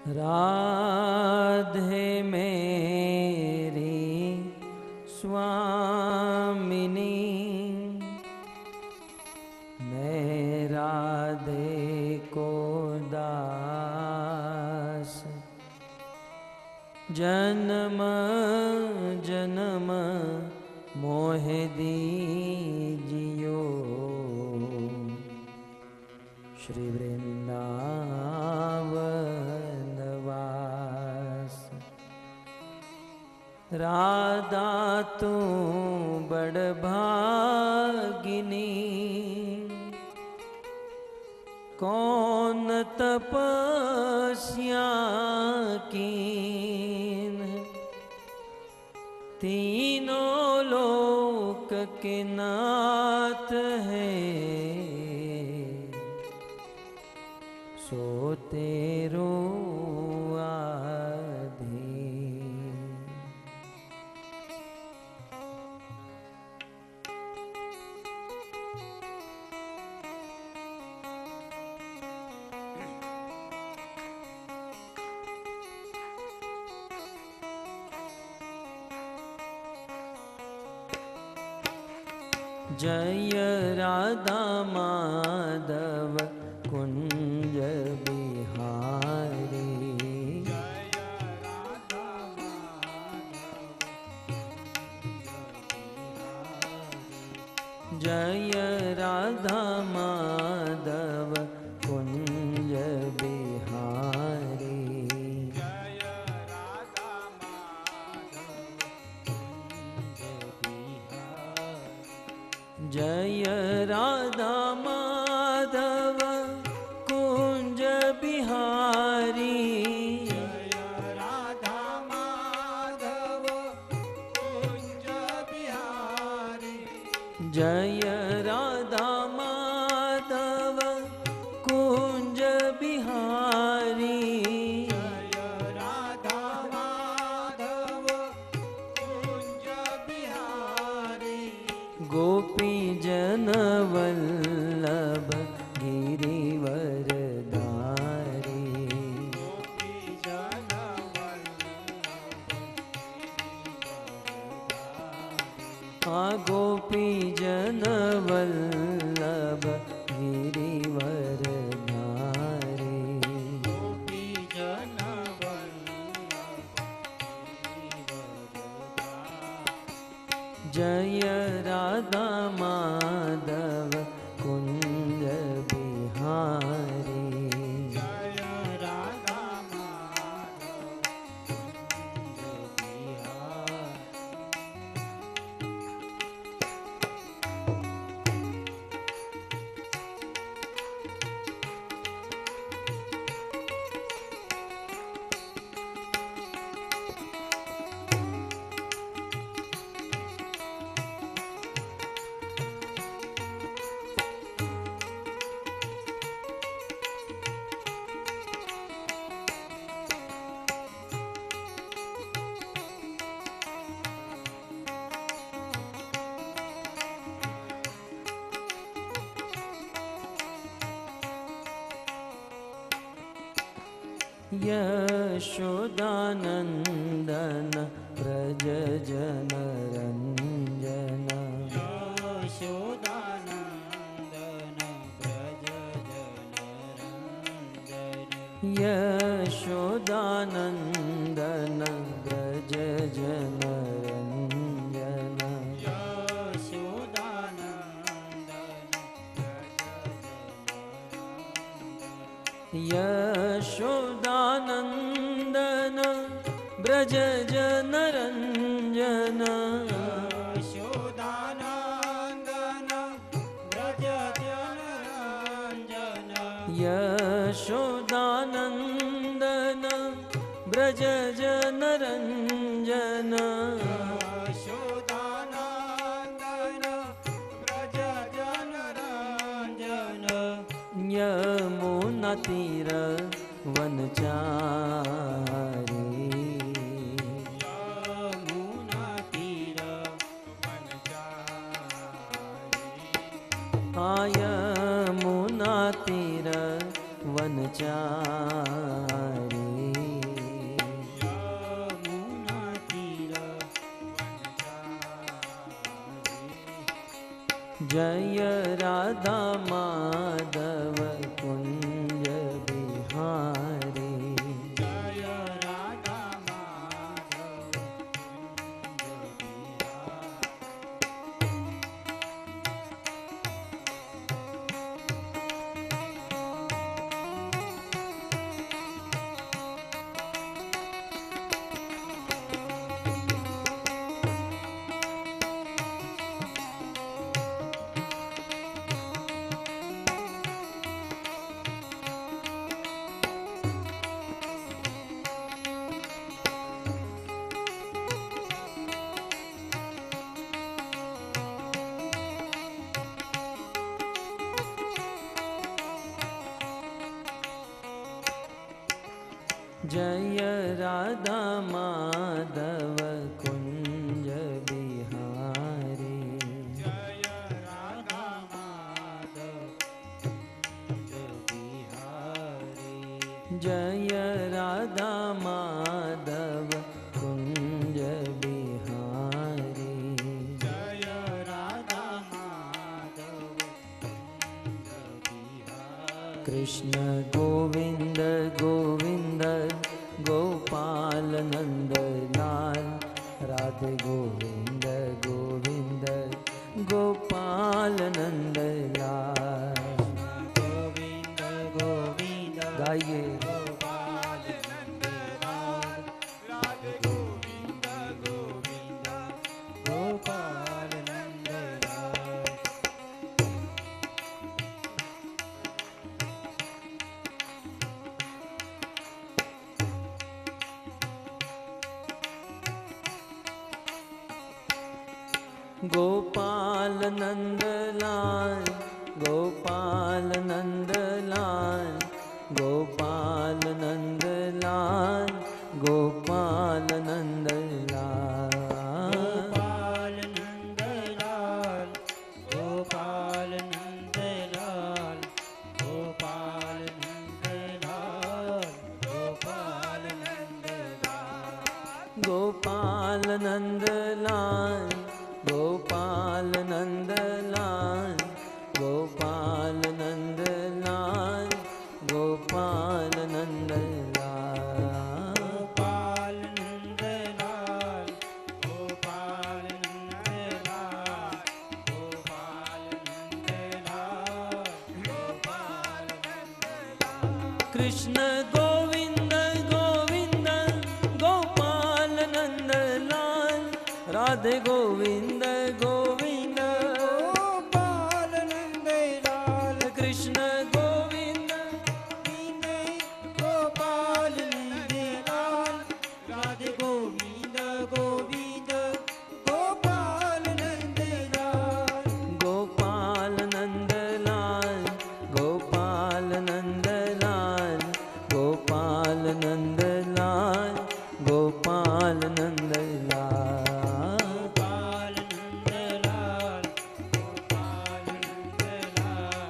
राधे मेरी स्वामिनी, मैं राधे को दास, जन्म जन्म मोह दीजियो, श्री वृंदावन वास। राधा तू बड़ भागिनी, कौन तपस्या कीन, तीनों लोक के नाथ है, सो तेरो आधीन। जय राधा माधव कुंज बिहारी, जय राधा माधव कुंज बिहारी, जय राधा माधव कुंज बिहारी, जय राधा माधव कुंज बिहारी, जय राधा माधव कुंज बिहारी, जय राधा माधव कुंज बिहारी, गोपी जन वल्लभ गिरिवरधारी, गोपी जन गोपी जन वल्लभ गिरिवरधारी, गोपी जन जय राधा माधव कुंज बिहारी, जय राधा माधव कुंज बिहारी, यशोदानंदन व्रज जन रंजन, यशोदानंदन व्रज जनरंजन, यशोदानंदन व्रज जन रंजन, यशोदानंदन व्रज जनरंजन, यशोदानंदन व्रज जनरंजन, यशोदानंदन व्रज जनरंजन, यमुना तीर वनचारी, यमुना तीर वनचारी, यमुना तीर वनचारी, जय राधा माधव कुंज बिहारी। जय राधा माधव कुंज बिहारी। जय राधा माधव कुंज बिहारी। जय राधा माधव कुंज बिहारी। जय राधा माधव कुंज बिहारी। जय राधा माधव कुंज बिहारी। कृष्ण गोविंद गोविंद गोपाल नंद लाल। राधे गोविंद गोविंद गोपाल नंद लाल। गोविंद गोविंद गाइए। गोपाल नंद लाल। राधे गोविंद गोविंद गोपाल नंद लाल। गोपाल नंद लाल गोपाल नंद लाल गोपाल नंद लाल गोपाल नंद लाल। गोपाल नंद लाल। गोपाल नंद लाल। गोपाल नंद लाल। गोपाल नंद लाल। गोपाल नंद लाल गोपाल नंद लाल गोपाल नंद लाल गोपाल नंद लाल। गोपाल नंद लाल। गोपाल नंद लाल। गोपाल नंद लाल। गोपाल नंद लाल। कृष्ण गोविंद गोविंद गोपाल नंद लाल। राधे गोविंद गोविंद गोपाल नंद लाल। कृष्ण गोविंद गोपाल नंद लाल। राधे गोविंद गोविंद गोपाल नंद लाल। गोपाल नंद लाल गोपाल नंद लाल गोपाल नंद लाल गोपाल नंद लाल। गोपाल नंद लाल। गोपाल नंद लाल।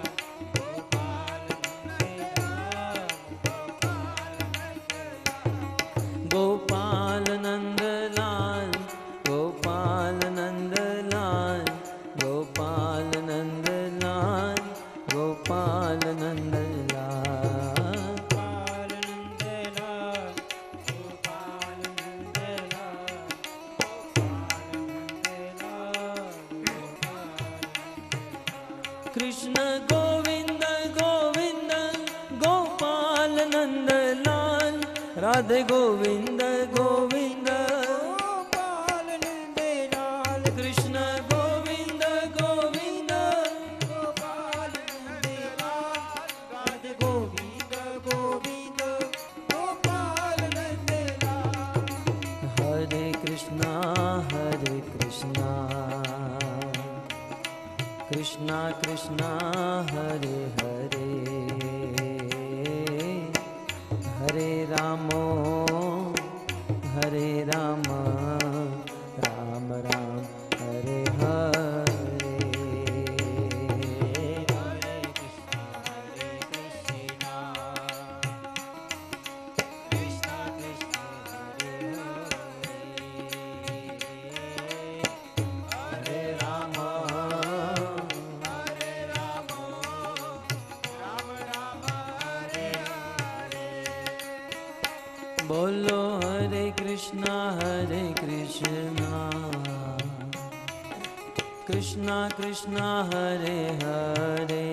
गोपाल नंद लाल। गोपाल नंद लाल। गोपाल नंद लाल गोपाल नंद लाल गोपाल नंद लाल गोपाल नंद लाल। गोपाल नंद लाल। गोपाल नंद लाल। कृष्ण गोविंद गोविंद गोपाल नंद लाल। राधे गोविंद गोविंद गोपाल नंद लाल। कृष्ण गोविंद गोविंद गोपाल नंद लाल। राधे गोविंद गोविंद गोपाल नंद लाल। हरे कृष्णा कृष्णा कृष्णा हरे हरे हरे रामो हरे राम राम राम हरे हरे। हरे कृष्णा कृष्णा कृष्णा कृष्णा हरे हरे। हरे राम बोलो हरे कृष्णा कृष्णा कृष्णा हरे हरे,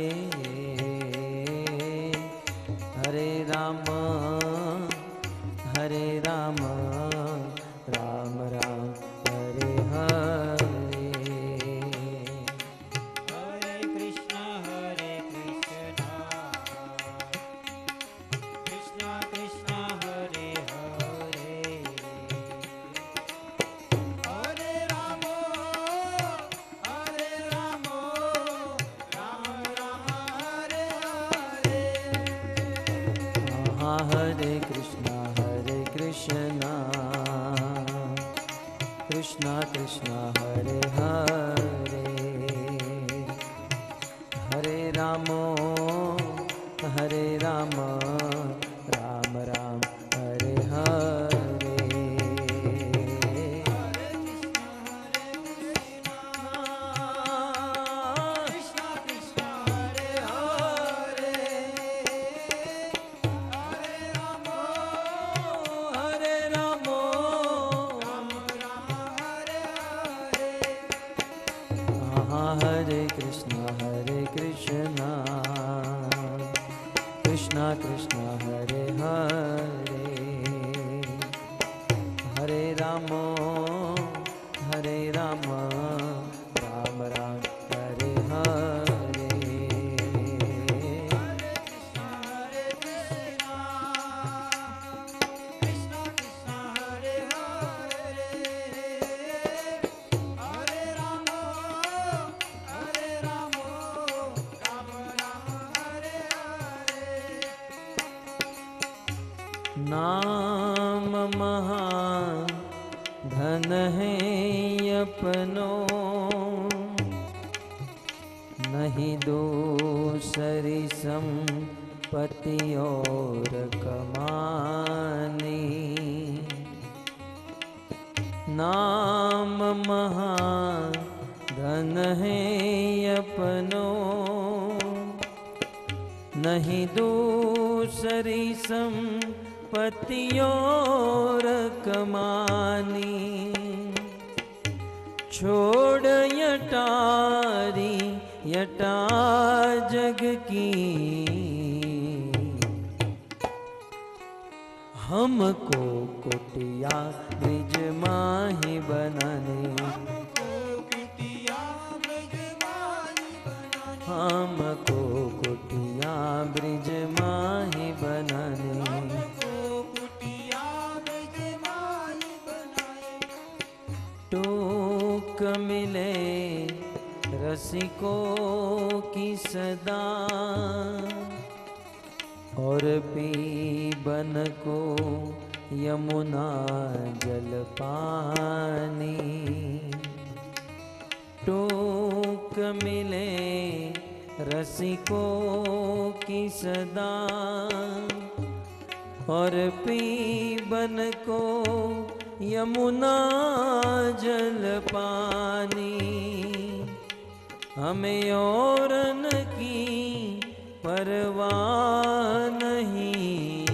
हरे राम राम राम हरे हरे। हरे कृष्णा कृष्णा कृष्णा हरे हरे, हरे राम राम राम हरे हरे। हाँ हरे कृष्णा कृष्णा कृष्णा हरे हरे, हरे राम राम राम हरे हरे। कृष्णा कृष्णा हरे हरे, हरे राम हरे हरे। हाँ हरे कृष्णा कृष्णा कृष्णा हरे हरे, हरे राम राम राम हरे हरे। कृष्णा कृष्णा हरे हरे, हरे राम राम हरे हरे। नाम महान धन है अपनो, नहीं दूसरी संपत्ति और कमानी। नाम महान धन है अपनो, नहीं दूसरी संपत्ति और कमानी। छोड़ यटा जग की, हमको कुटिया ब्रिज माही बनाने, हमको कुटिया ब्रिज माही बनाने। टूक मिले रसिकों की सदा, और पीबन को यमुना जल पानी। टूक मिले रसिकों की सदा, और पीबन को यमुना जल पानी। हमें औरन की परवाह नहीं,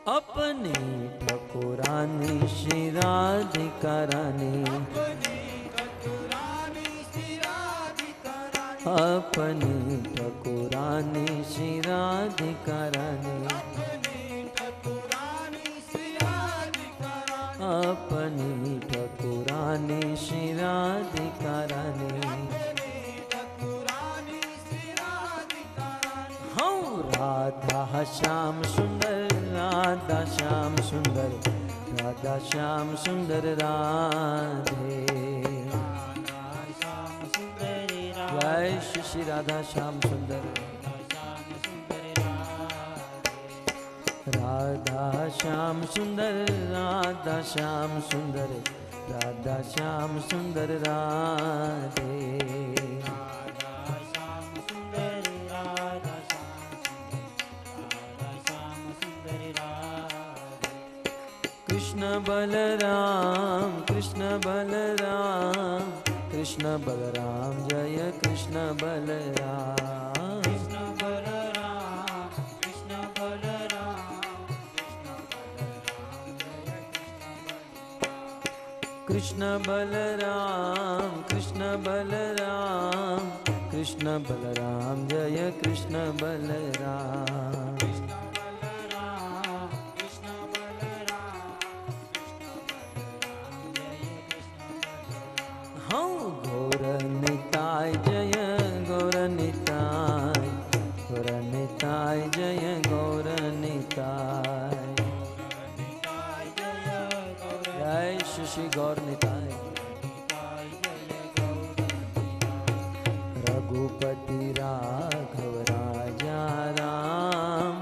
अपने ठकुरानी श्री राधिका रानी, अपनी ठकुरानी श्री राधिका रानी, अपनी ठकुरानी श्री राधिका रानी। हाँ राधा श्याम सुंदर, राधा श्याम सुंदर, राधा श्याम सुंदर राधे। जय श्री राधा श्याम सुंदर, राधा श्याम सुंदर, राधा श्याम सुंदर, राधा श्याम सुंदर राधे। कृष्ण बलराम, कृष्ण बलराम, कृष्ण बलराम, जय कृष्ण बलराम। कृष्ण बलराम, कृष्ण बलराम। कृष्ण बलराम कृष्ण बलराम जय कृष्ण बलराम हाँ गौर निताय जय गौर निताय जय गौर निताय जय श्री गौर निताय रघुपति राघव राजा राम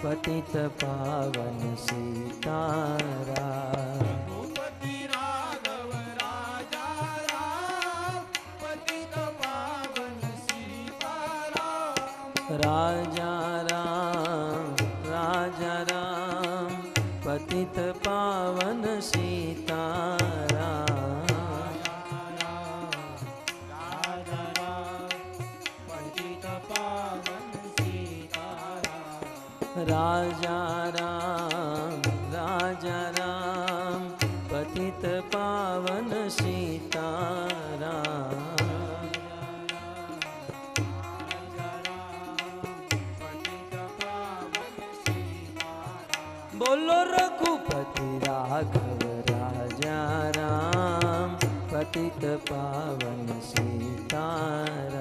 पतित पावन सीताराम रघुपति राघव राजा राम पतित पावन सीताराम राजा राम पतित पावन सीताराम राजा राम पतित पावन सीताराम बोलो रघुपति राघव राजा राम पतित पावन सीताराम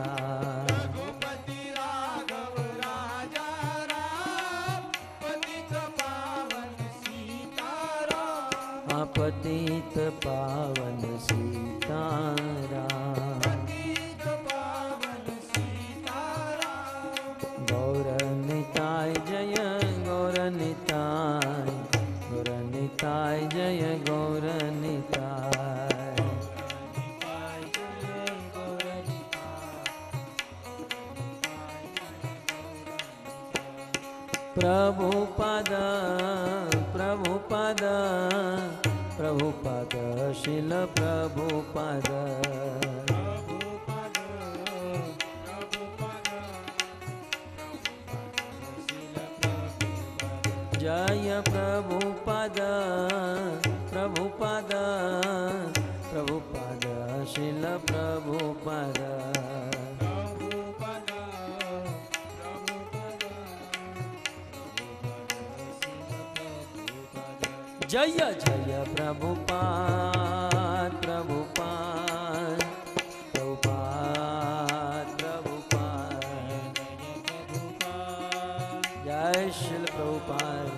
रघुपति राघव राजा राम पतित पावन सीताराम पतित पावन सीताराम पतित पावन सीताराम गौर निताय जय गौर निताय जय गौर निताय प्रभुपद शिल प्रभुपद जय प्रभुपद शिल प्रभुपद जय जय प्रभुपाद जय श्रील प्रभुपाद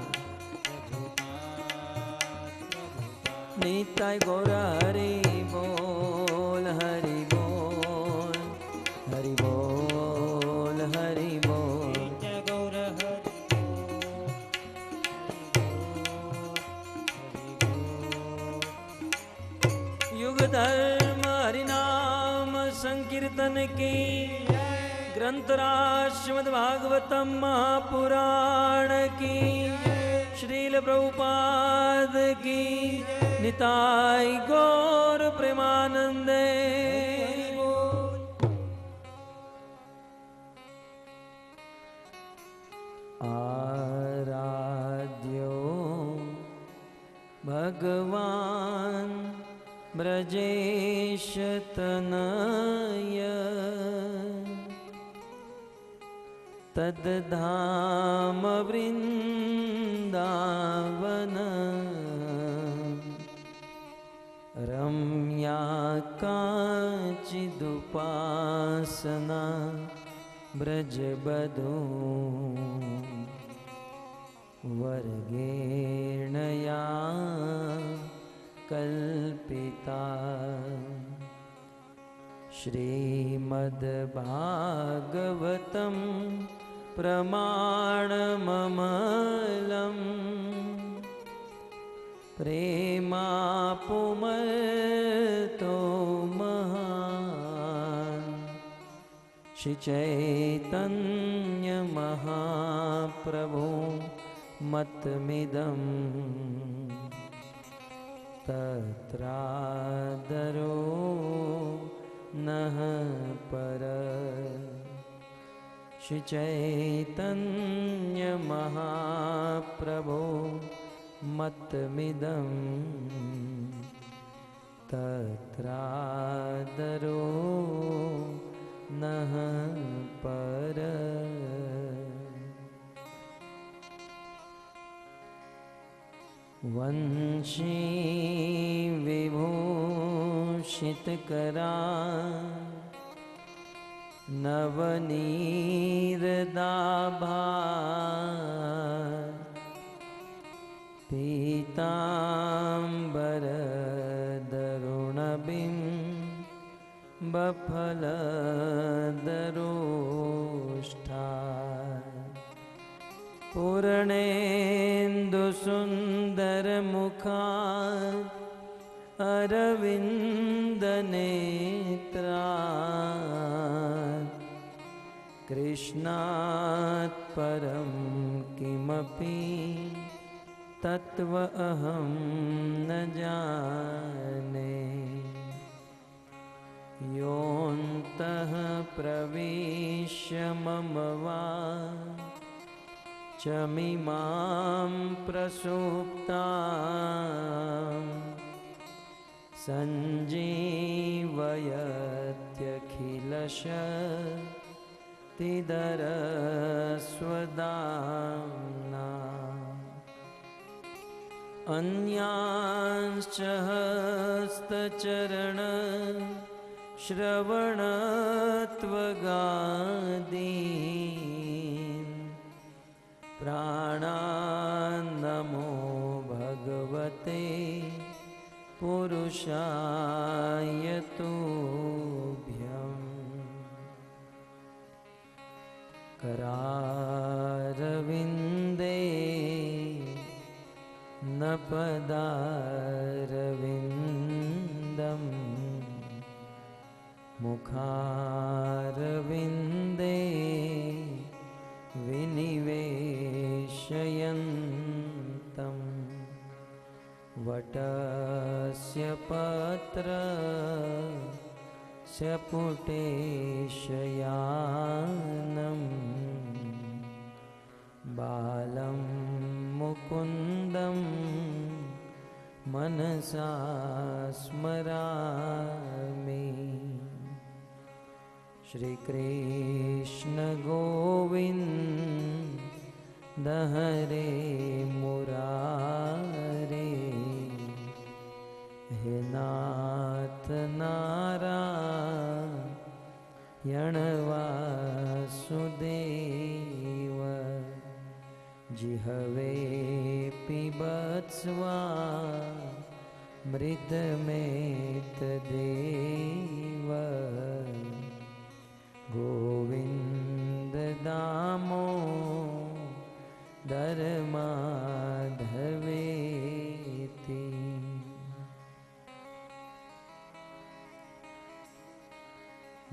निताय गौर हरि बोल हरि बोल हरि बोल हरि बोल युग धर्म हरिनाम संकीर्तन की ग्रंथराज श्रीमद् भागवतम महापुराण की श्रील प्रभुपाद की निताय गौर प्रेमानंदे आराध्यो भगवान ब्रजेश तनय तद्धाम वृंदावन रम्या काचिदुपासना ब्रजबधू वर्गेणया कल्पिता श्रीमद्भागवतं प्रमाणममलं प्रेमापुमतो महान् श्रीचैतन्य महाप्रभु मतमिदं तत्रादरो नः पर श्रीचैतन्य महाप्रभो मतमिदं तत्रादरो नः पर। वंशी विभूषितकरा नवनीरदाभा पीताम्बरधरुणबिम्बफलदरोष्ठा पूर्णेन्दुसुन्दरमुखा अरविन्दनेत्रा कृष्णात् परं किमपि तत्त्व अहं न जाने। योऽन्तः प्रविश्य मम वाचमिमां प्रसुप्तां सञ्जीवयत्यखिलशक्तिधरस्वदाम्ना। अन्यांश्च हस्तचरण श्रवणत्वगादीन् प्राणान्नमो भगवते पुरुषाय तुभ्यम्। करारविन्दे न पदारविन्दम् मुखारविन्दे विनिवेशयन्तम्। वटस्य पत्रस्य पुटेशयानम् बालं मुकुन्दं मनसा स्मरामि। श्रीकृष्ण गोविन्द हरे मुरारे हे नाथ नारायण वासुदेव। जिह्वे पिबत्स्वामृतमेतदेव। गोविन्द दामोदर माधवेति।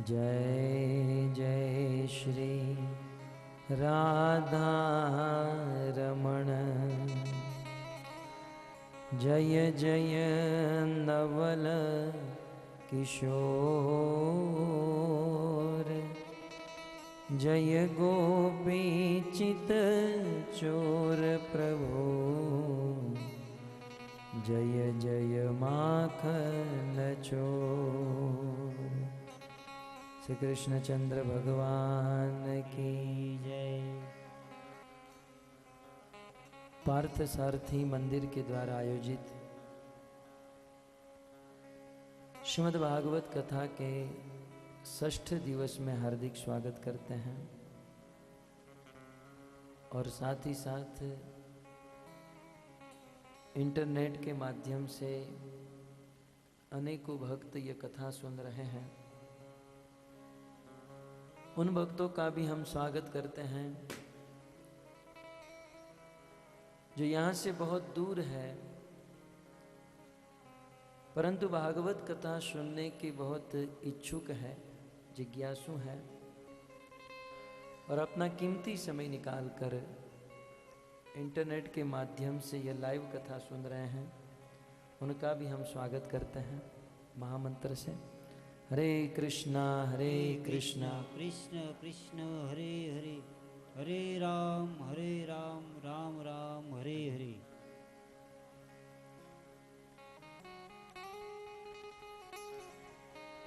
जय जय श्री राधा रमण। जय जय नवल किशोर। जय गोपीचित चोर प्रभु। जय जय माखन चोर। श्री कृष्णचंद्र भगवान की जय। पार्थ सारथी मंदिर के द्वारा आयोजित श्रीमद् भागवत कथा के 6ठ दिवस में हार्दिक स्वागत करते हैं और साथ ही साथ इंटरनेट के माध्यम से अनेकों भक्त ये कथा सुन रहे हैं। उन भक्तों का भी हम स्वागत करते हैं जो यहाँ से बहुत दूर है परंतु भागवत कथा सुनने के बहुत इच्छुक है, जिज्ञासु है और अपना कीमती समय निकालकर इंटरनेट के माध्यम से यह लाइव कथा सुन रहे हैं। उनका भी हम स्वागत करते हैं महामंत्र से। हरे कृष्णा कृष्ण कृष्ण हरे हरे, हरे राम राम राम हरे हरे।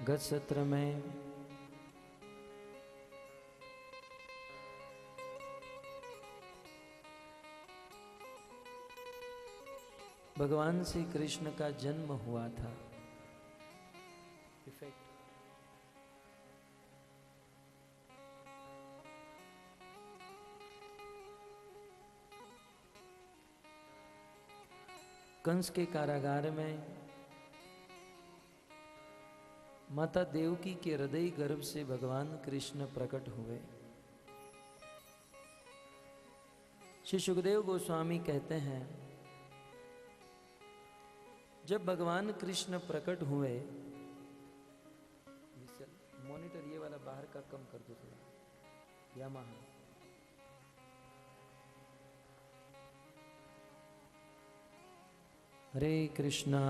गत सत्र में भगवान श्री कृष्ण का जन्म हुआ था। इफेक्ट कंस के कारागार में माता देवकी के हृदय गर्भ से भगवान कृष्ण प्रकट हुए। श्री सुखदेव गोस्वामी कहते हैं, जब भगवान कृष्ण प्रकट हुए, मॉनिटर ये वाला बाहर का कम कर दो थोड़ा, यामाहा। हरे कृष्णा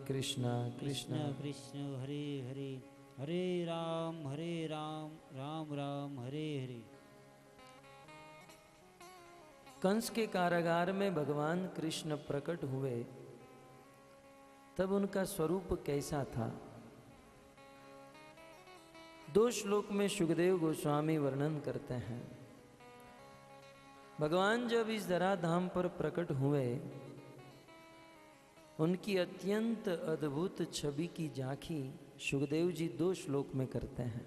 कृष्ण कृष्ण कृष्ण हरे हरे, हरे राम राम राम हरे हरे। कंस के कारागार में भगवान कृष्ण प्रकट हुए, तब उनका स्वरूप कैसा था? 2 श्लोक में सुखदेव गोस्वामी वर्णन करते हैं। भगवान जब इस धराधाम पर प्रकट हुए, उनकी अत्यंत अद्भुत छवि की झांकी सुखदेव जी 2 श्लोक में करते हैं।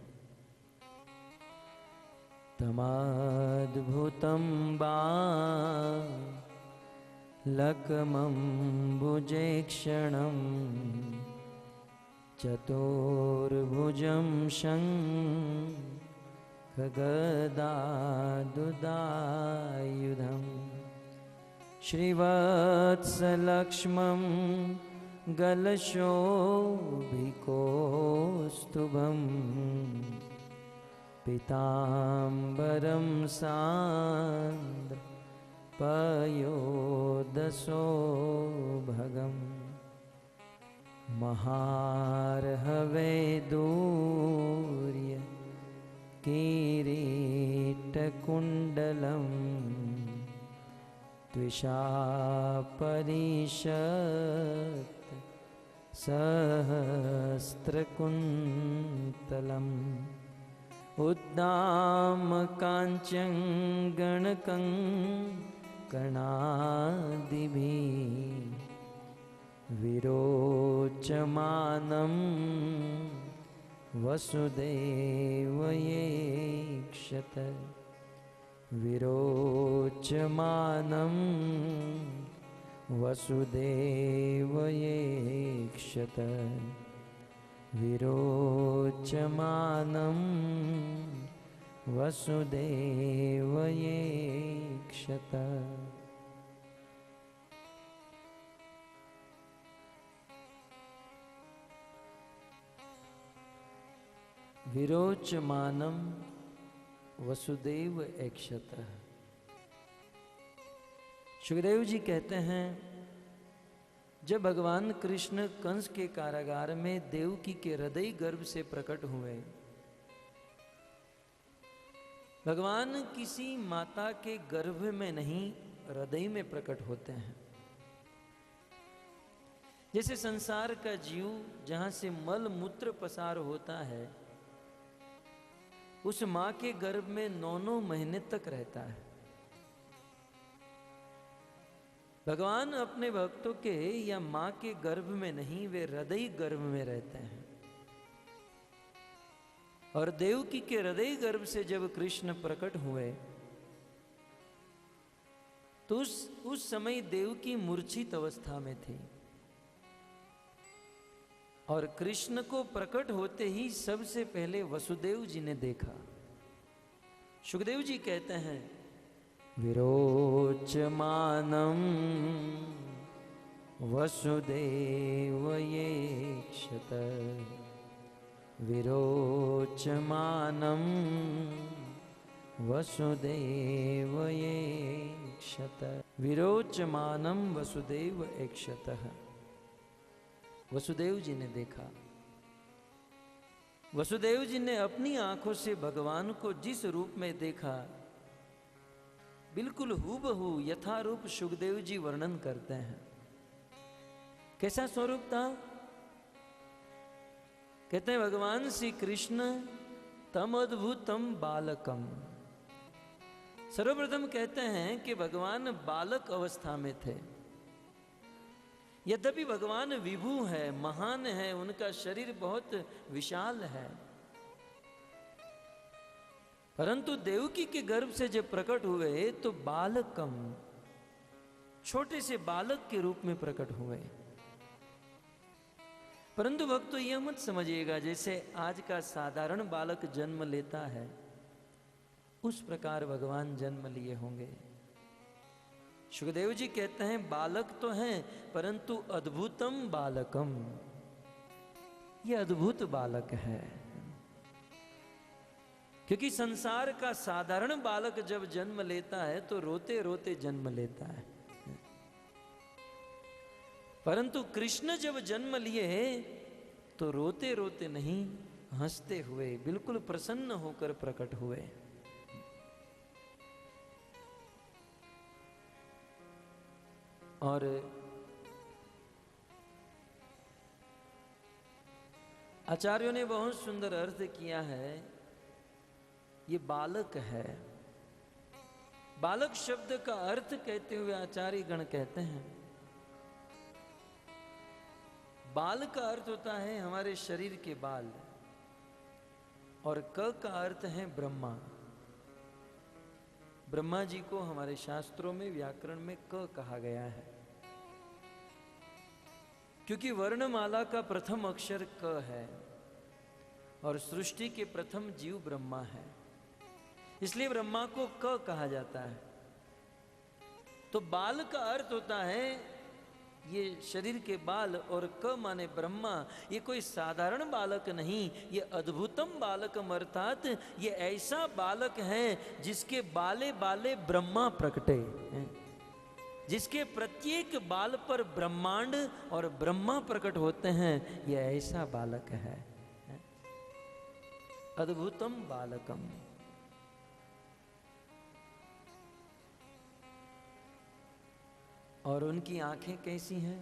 तमाद्भुतं बालकमम्बुजेक्षणं चतुर्भुजं शङ्खगदायुधम् श्रीवत्सलक्ष्मं गलशोभिकौस्तुभं पीताम्बरं सान्द्रपयोदशोभगम् महार्हवैदूर्य किरीटकुण्डलम् त्विषापरिषत् सहस्रकुन्तलम् उद्दामकाञ्चङ्गणकङ्कणादिभिः विरोचमानं वसुदेवयेक्षत विरोचमानं वसुदेवयेक्षत विरोचमानं वसुदेवयेक्षत। विरोचमानं वसुदेव ऐक्षत। सुखदेव जी कहते हैं, जब भगवान कृष्ण कंस के कारागार में देवकी के हृदय गर्भ से प्रकट हुए, भगवान किसी माता के गर्भ में नहीं, हृदय में प्रकट होते हैं। जैसे संसार का जीव जहां से मल मूत्र पसार होता है, उस मां के गर्भ में 9 महीने तक रहता है। भगवान अपने भक्तों के या मां के गर्भ में नहीं, वे हृदय गर्भ में रहते हैं। और देवकी के हृदय गर्भ से जब कृष्ण प्रकट हुए, तो उस समय देवकी मूर्छित अवस्था में थी। और कृष्ण को प्रकट होते ही सबसे पहले वसुदेव जी ने देखा। सुखदेव जी कहते हैं, विरोचमानं वसुदेवयेक्षत विरोचमानं वसुदेवयेक्षत विरोचमानं वसुदेव ऐक्षतः। वसुदेव जी ने देखा। वसुदेव जी ने अपनी आंखों से भगवान को जिस रूप में देखा, बिल्कुल हूबहू यथारूप सुखदेव जी वर्णन करते हैं। कैसा स्वरूप था? कहते हैं भगवान श्री कृष्ण तम अद्भुतम बालकम। सर्वप्रथम कहते हैं कि भगवान बालक अवस्था में थे। यद्यपि भगवान विभु है, महान है, उनका शरीर बहुत विशाल है, परंतु देवकी के गर्भ से जब प्रकट हुए तो बालकम, छोटे से बालक के रूप में प्रकट हुए। परंतु भक्त तो यह मत समझिएगा जैसे आज का साधारण बालक जन्म लेता है उस प्रकार भगवान जन्म लिए होंगे। सुखदेव जी कहते हैं बालक तो हैं परंतु अद्भुतम बालकम, यह अद्भुत बालक है। क्योंकि संसार का साधारण बालक जब जन्म लेता है तो रोते रोते जन्म लेता है, परंतु कृष्ण जब जन्म लिए तो रोते रोते नहीं, हंसते हुए, बिल्कुल प्रसन्न होकर प्रकट हुए। और आचार्यों ने बहुत सुंदर अर्थ किया है, ये बालक है। बालक शब्द का अर्थ कहते हुए आचार्य गण कहते हैं बाल का अर्थ होता है हमारे शरीर के बाल, और क का अर्थ है ब्रह्मा। ब्रह्मा जी को हमारे शास्त्रों में व्याकरण में क कहा गया है, क्योंकि वर्णमाला का प्रथम अक्षर क है और सृष्टि के प्रथम जीव ब्रह्मा है, इसलिए ब्रह्मा को क कहा जाता है। तो बाल का अर्थ होता है ये शरीर के बाल, और क माने ब्रह्मा। ये कोई साधारण बालक नहीं, ये अद्भुतम बालकम, अर्थात ये ऐसा बालक है जिसके बाले बाले ब्रह्मा प्रकटे हैं, जिसके प्रत्येक बाल पर ब्रह्मांड और ब्रह्मा प्रकट होते हैं। ये ऐसा बालक है, अद्भुतम बालकम। और उनकी आंखें कैसी हैं?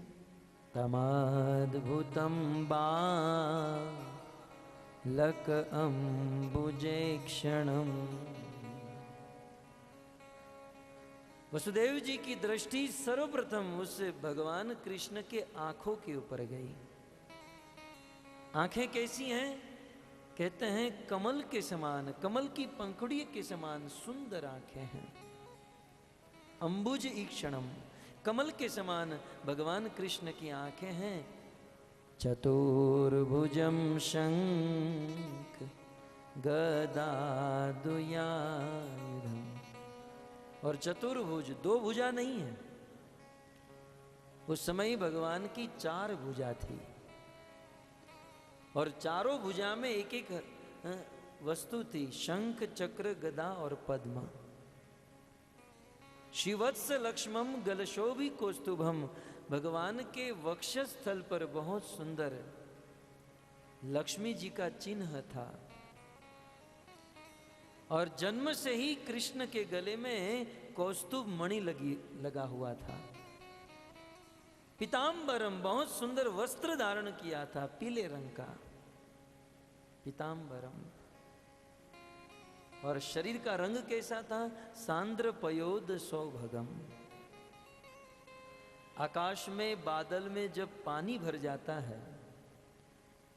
तमाद्भुतम बालक अम्बुजे क्षणम। वसुदेव जी की दृष्टि सर्वप्रथम उस भगवान कृष्ण के आंखों के ऊपर गई। आंखें कैसी हैं? कहते हैं कमल के समान, कमल की पंखुड़ी के समान सुंदर आंखें हैं। अंबुज ईक्षणम, कमल के समान भगवान कृष्ण की आंखें हैं। चतुर्भुजम शंख गदा दुयायुधम, और चतुर्भुज, दो भुजा नहीं है, उस समय भगवान की 4 भुजा थी, और चारों भुजा में एक एक वस्तु थी, शंख चक्र गदा और पद्म। शिवत्स लक्ष्मम गलशोभी कौस्तुभम, भगवान के वक्षस्थल पर बहुत सुंदर लक्ष्मी जी का चिन्ह था, और जन्म से ही कृष्ण के गले में कौस्तुभ मणि लगा हुआ था। पीताम्बरम, बहुत सुंदर वस्त्र धारण किया था, पीले रंग का पीताम्बरम। और शरीर का रंग कैसा था? सांद्र पयोद सौभगम। आकाश में बादल में जब पानी भर जाता है,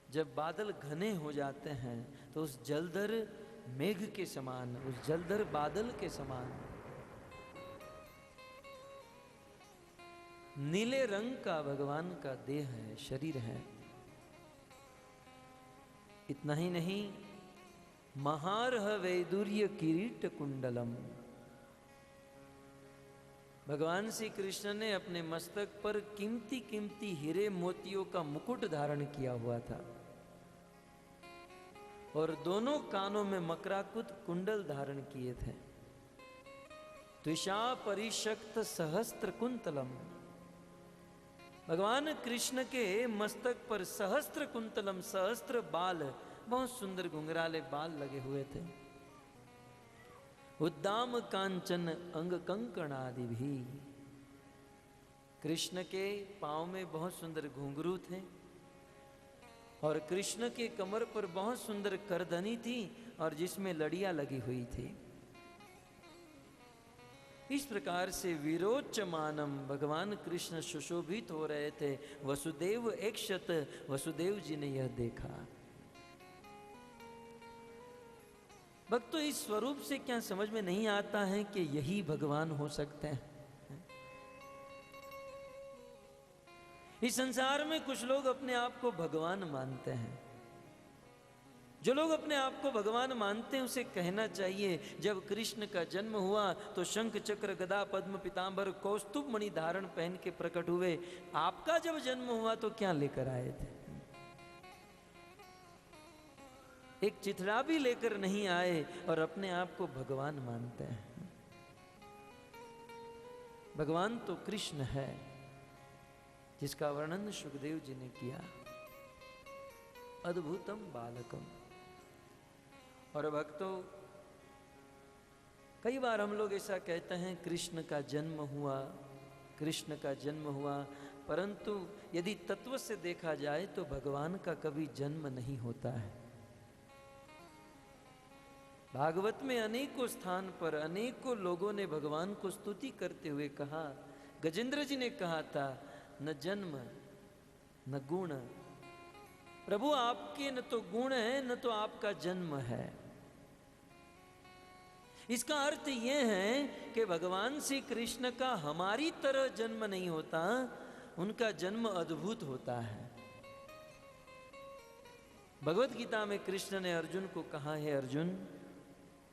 जब बादल घने हो जाते हैं, तो उस जलधर मेघ के समान, उस जलधर बादल के समान नीले रंग का भगवान का देह है, शरीर है। इतना ही नहीं, महारह वैदुर्य किरीट कुंडलम, भगवान श्री कृष्ण ने अपने मस्तक पर कीमती कीमती हीरे मोतियों का मुकुट धारण किया हुआ था, और दोनों कानों में मकराकुत कुंडल धारण किए थे। त्विषा परिशक्त सहस्त्र कुंतलम, भगवान कृष्ण के मस्तक पर सहस्त्र कुंतलम, सहस्त्र बाल, बहुत सुंदर घुंघराले बाल लगे हुए थे। उद्दाम कांचन अंग कंकण आदि भी, कृष्ण के पांव में बहुत सुंदर घुंघरू थे, और कृष्ण के कमर पर बहुत सुंदर करधनी थी और जिसमें लड़ियां लगी हुई थी। इस प्रकार से विरोचमानम भगवान कृष्ण सुशोभित हो रहे थे। वसुदेव एकशत, वसुदेव जी ने यह देखा। भक्तों, इस स्वरूप से क्या समझ में नहीं आता है कि यही भगवान हो सकते हैं? इस संसार में कुछ लोग अपने आप को भगवान मानते हैं। जो लोग अपने आप को भगवान मानते हैं उसे कहना चाहिए, जब कृष्ण का जन्म हुआ तो शंख चक्र गदा पद्म पीतांबर कौस्तुभ मणि धारण पहन के प्रकट हुए। आपका जब जन्म हुआ तो क्या लेकर आए थे? एक चिथड़ा भी लेकर नहीं आए और अपने आप को भगवान मानते हैं। भगवान तो कृष्ण है, जिसका वर्णन सुखदेव जी ने किया, अद्भुतम बालकम। और भक्तों, कई बार हम लोग ऐसा कहते हैं कृष्ण का जन्म हुआ, कृष्ण का जन्म हुआ, परंतु यदि तत्व से देखा जाए तो भगवान का कभी जन्म नहीं होता है। भागवत में अनेकों स्थान पर अनेकों लोगों ने भगवान को स्तुति करते हुए कहा। गजेंद्र जी ने कहा था, न जन्म न गुण, प्रभु आपके न तो गुण है न तो आपका जन्म है। इसका अर्थ यह है कि भगवान श्री कृष्ण का हमारी तरह जन्म नहीं होता, उनका जन्म अद्भुत होता है। भगवत गीता में कृष्ण ने अर्जुन को कहा है, अर्जुन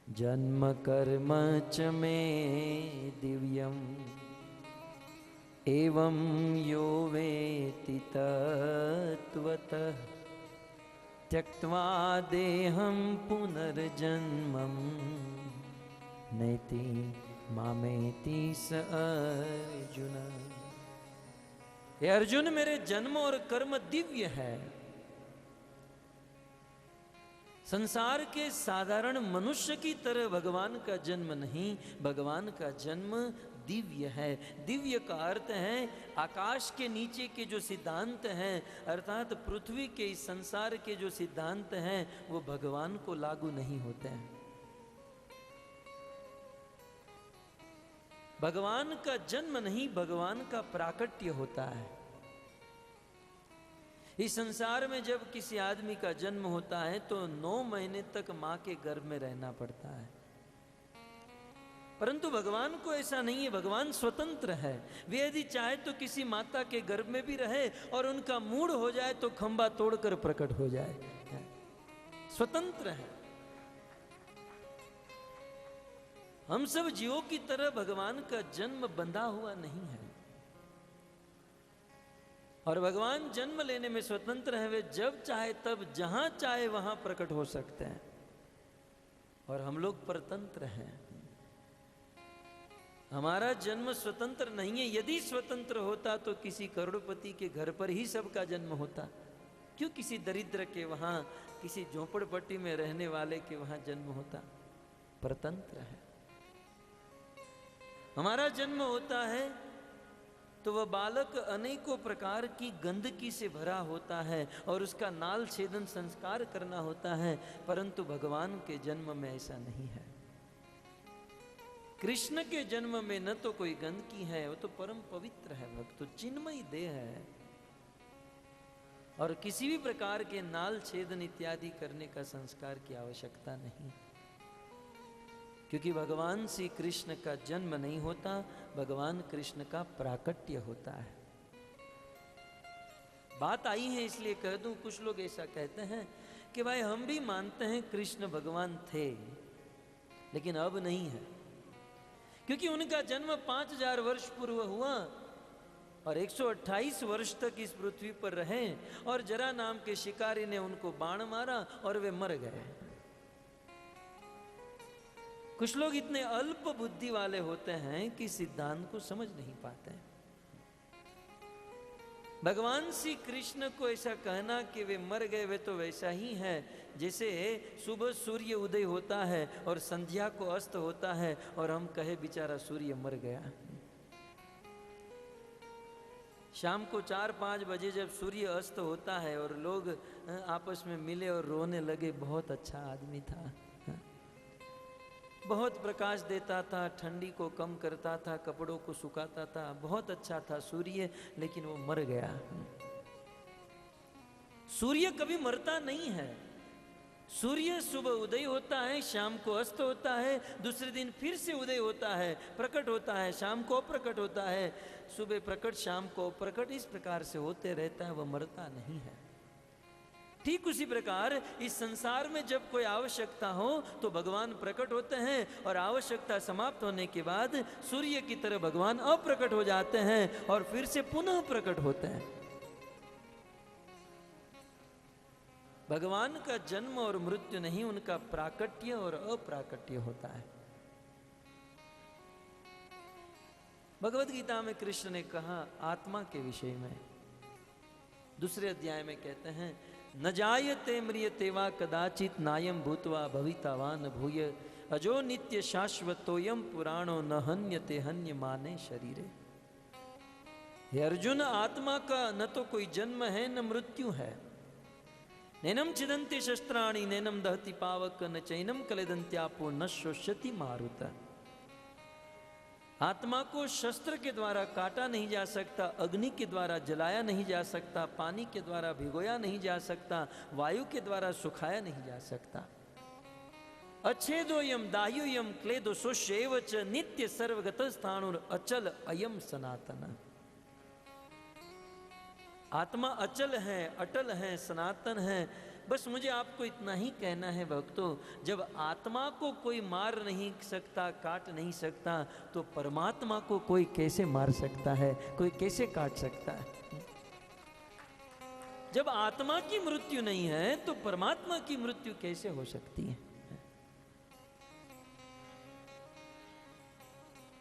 जन्म कर्म च मे दिव्यम एवं यो वेति तत्त्वतः त्यक्त्वा देहं पुनर्जन्मं नैति मामेति स अर्जुन। हे अर्जुन, मेरे जन्म और कर्म दिव्य है। संसार के साधारण मनुष्य की तरह भगवान का जन्म नहीं, भगवान का जन्म दिव्य है। दिव्य का अर्थ है आकाश के नीचे के जो सिद्धांत हैं, अर्थात पृथ्वी के इस संसार के जो सिद्धांत हैं, वो भगवान को लागू नहीं होते हैं। भगवान का जन्म नहीं, भगवान का प्राकट्य होता है। इस संसार में जब किसी आदमी का जन्म होता है तो 9 महीने तक मां के गर्भ में रहना पड़ता है, परंतु भगवान को ऐसा नहीं है। भगवान स्वतंत्र है। वे यदि चाहे तो किसी माता के गर्भ में भी रहे और उनका मूड हो जाए तो खंबा तोड़कर प्रकट हो जाए। स्वतंत्र है। हम सब जीवों की तरह भगवान का जन्म बंधा हुआ नहीं है, और भगवान जन्म लेने में स्वतंत्र है। वे जब चाहे तब जहां चाहे वहां प्रकट हो सकते हैं, और हम लोग परतंत्र हैं। हमारा जन्म स्वतंत्र नहीं है। यदि स्वतंत्र होता तो किसी करोड़पति के घर पर ही सबका जन्म होता। क्यों किसी दरिद्र के वहां, किसी झोपड़पट्टी में रहने वाले के वहां जन्म होता? परतंत्र है। हमारा जन्म होता है तो वह बालक अनेकों प्रकार की गंदगी से भरा होता है और उसका नाल छेदन संस्कार करना होता है, परंतु भगवान के जन्म में ऐसा नहीं है। कृष्ण के जन्म में न तो कोई गंदगी है, वो तो परम पवित्र है, भक्त तो चिन्मयी देह है, और किसी भी प्रकार के नाल छेदन इत्यादि करने का संस्कार की आवश्यकता नहीं, क्योंकि भगवान श्री कृष्ण का जन्म नहीं होता, भगवान कृष्ण का प्राकट्य होता है। बात आई है इसलिए कह दूं, कुछ लोग ऐसा कहते हैं कि भाई हम भी मानते हैं कृष्ण भगवान थे, लेकिन अब नहीं है, क्योंकि उनका जन्म 5000 वर्ष पूर्व हुआ और 128 वर्ष तक इस पृथ्वी पर रहे, और जरा नाम के शिकारी ने उनको बाण मारा और वे मर गए। कुछ लोग इतने अल्प बुद्धि वाले होते हैं कि सिद्धांत को समझ नहीं पाते हैं। भगवान श्री कृष्ण को ऐसा कहना कि वे मर गए, वे तो वैसा ही है जैसे सुबह सूर्य उदय होता है और संध्या को अस्त होता है और हम कहे बेचारा सूर्य मर गया। शाम को 4-5 बजे जब सूर्य अस्त होता है और लोग आपस में मिले और रोने लगे, बहुत अच्छा आदमी था, बहुत प्रकाश देता था, ठंडी को कम करता था, कपड़ों को सुखाता था, बहुत अच्छा था सूर्य, लेकिन वो मर गया। सूर्य कभी मरता नहीं है। सूर्य सुबह उदय होता है, शाम को अस्त होता है, दूसरे दिन फिर से उदय होता है, प्रकट होता है, शाम को अप्रकट होता है, सुबह प्रकट, शाम को अप्रकट, इस प्रकार से होते रहता है, वह मरता नहीं है। ठीक उसी प्रकार इस संसार में जब कोई आवश्यकता हो तो भगवान प्रकट होते हैं, और आवश्यकता समाप्त होने के बाद सूर्य की तरह भगवान अप्रकट हो जाते हैं और फिर से पुनः प्रकट होते हैं। भगवान का जन्म और मृत्यु नहीं, उनका प्राकट्य और अप्राकट्य होता है। भगवत गीता में कृष्ण ने कहा आत्मा के विषय में, दूसरे अध्याय में कहते हैं, न जायते म्रियते वा कदाचित नायम भूत्वा भवितावान भूय अजो नित्य शाश्वतोयम पुराणो न हन्यते हन्य माने शरीरे। हे अर्जुन, आत्मा का न तो कोई जन्म है न मृत्यु है। नैनम छिदन्ति शस्त्राणि नैनम दहति पावक न चैनम कलेदन्त्यापो न शोष्यति मारुत। आत्मा को शस्त्र के द्वारा काटा नहीं जा सकता, अग्नि के द्वारा जलाया नहीं जा सकता, पानी के द्वारा भिगोया नहीं जा सकता, वायु के द्वारा सुखाया नहीं जा सकता। अच्छेदोयम दाह्योयम क्लेदो शोष्येव च नित्य सर्वगत स्थाणुर अचल अयम सनातन। आत्मा अचल है, अटल है, सनातन है। बस मुझे आपको इतना ही कहना है भक्तों, जब आत्मा को कोई मार नहीं सकता, काट नहीं सकता, तो परमात्मा को कोई कैसे मार सकता है, कोई कैसे काट सकता है? जब आत्मा की मृत्यु नहीं है तो परमात्मा की मृत्यु कैसे हो सकती है?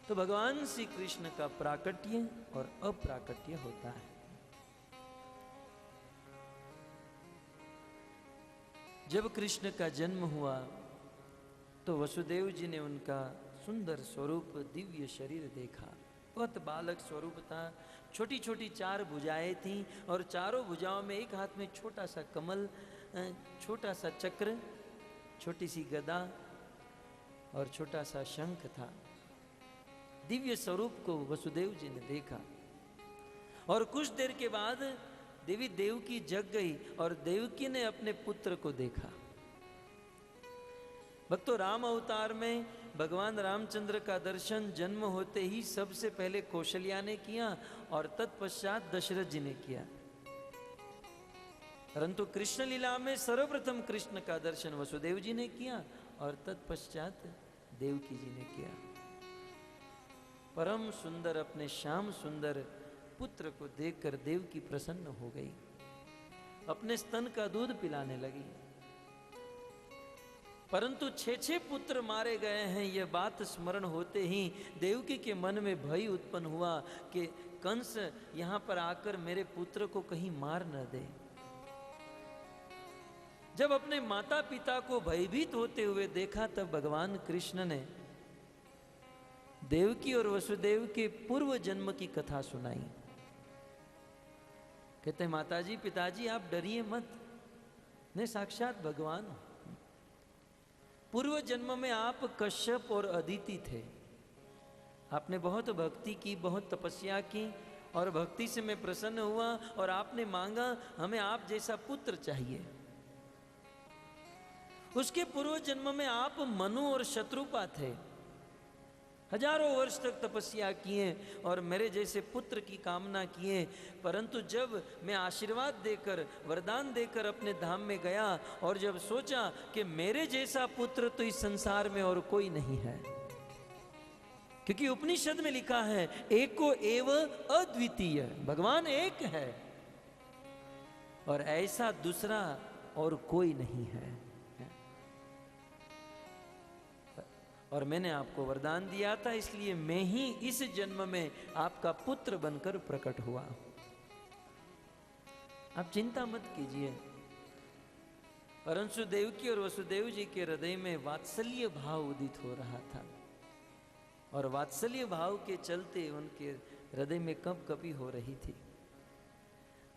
तो भगवान श्री कृष्ण का प्राकट्य और अप्राकट्य होता है। जब कृष्ण का जन्म हुआ तो वसुदेव जी ने उनका सुंदर स्वरूप, दिव्य शरीर देखा। बहुत बालक स्वरूप था, छोटी छोटी 4 भुजाएं थीं और चारों भुजाओं में एक हाथ में छोटा सा कमल, छोटा सा चक्र, छोटी सी गदा और छोटा सा शंख था। दिव्य स्वरूप को वसुदेव जी ने देखा और कुछ देर के बाद देवी देवकी जग गई और देवकी ने अपने पुत्र को देखा। भक्तों, राम अवतार में भगवान रामचंद्र का दर्शन जन्म होते ही सबसे पहले कौशल्या ने किया और तत्पश्चात दशरथ जी ने किया। परंतु कृष्ण लीला में सर्वप्रथम कृष्ण का दर्शन वसुदेव जी ने किया और तत्पश्चात देवकी जी ने किया। परम सुंदर अपने श्याम सुंदर पुत्र को देखकर देवकी प्रसन्न हो गई, अपने स्तन का दूध पिलाने लगी। परंतु 6 पुत्र मारे गए हैं, यह बात स्मरण होते ही देवकी के मन में भय उत्पन्न हुआ कि कंस यहां पर आकर मेरे पुत्र को कहीं मार न दे। जब अपने माता पिता को भयभीत होते हुए देखा तब भगवान कृष्ण ने देवकी और वसुदेव के पूर्व जन्म की कथा सुनाई। कहते हैं, माताजी पिताजी आप डरिए मत, मैं साक्षात भगवान हूं। पूर्व जन्म में आप कश्यप और अदिति थे। आपने बहुत भक्ति की, बहुत तपस्या की और भक्ति से मैं प्रसन्न हुआ और आपने मांगा हमें आप जैसा पुत्र चाहिए। उसके पूर्व जन्म में आप मनु और शत्रुपा थे। हजारों वर्ष तक तपस्या किए और मेरे जैसे पुत्र की कामना किए, परंतु जब मैं आशीर्वाद देकर, वरदान देकर अपने धाम में गया और जब सोचा कि मेरे जैसा पुत्र तो इस संसार में और कोई नहीं है, क्योंकि उपनिषद में लिखा है एको एव अद्वितीय, भगवान एक है और ऐसा दूसरा और कोई नहीं है। और मैंने आपको वरदान दिया था, इसलिए मैं ही इस जन्म में आपका पुत्र बनकर प्रकट हुआ। आप चिंता मत कीजिए। परंतु देवकी और वसुदेव जी के हृदय में वात्सल्य भाव उदित हो रहा था और वात्सल्य भाव के चलते उनके हृदय में कंपकपी हो रही थी।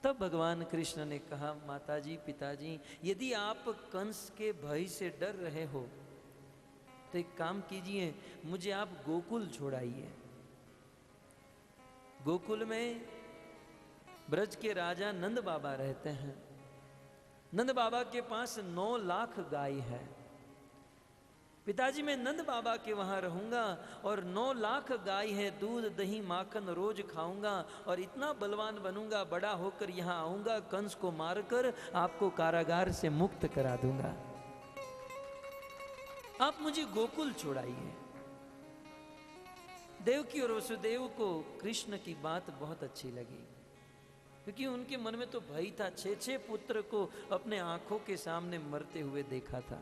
तब भगवान कृष्ण ने कहा, माताजी पिताजी, यदि आप कंस के भय से डर रहे हो तो एक काम कीजिए, मुझे आप गोकुल छोड़ाइए। गोकुल में ब्रज के राजा नंद बाबा रहते हैं। नंद बाबा के पास 9 लाख गाय है। पिताजी मैं नंद बाबा के वहां रहूंगा और 9 लाख गाय है, दूध दही माखन रोज खाऊंगा और इतना बलवान बनूंगा, बड़ा होकर यहां आऊंगा, कंस को मारकर आपको कारागार से मुक्त करा दूंगा। आप मुझे गोकुल छोड़ाइए। देवकी और वसुदेव को कृष्ण की बात बहुत अच्छी लगी, क्योंकि उनके मन में तो भय था। 6 पुत्र को अपने आंखों के सामने मरते हुए देखा था।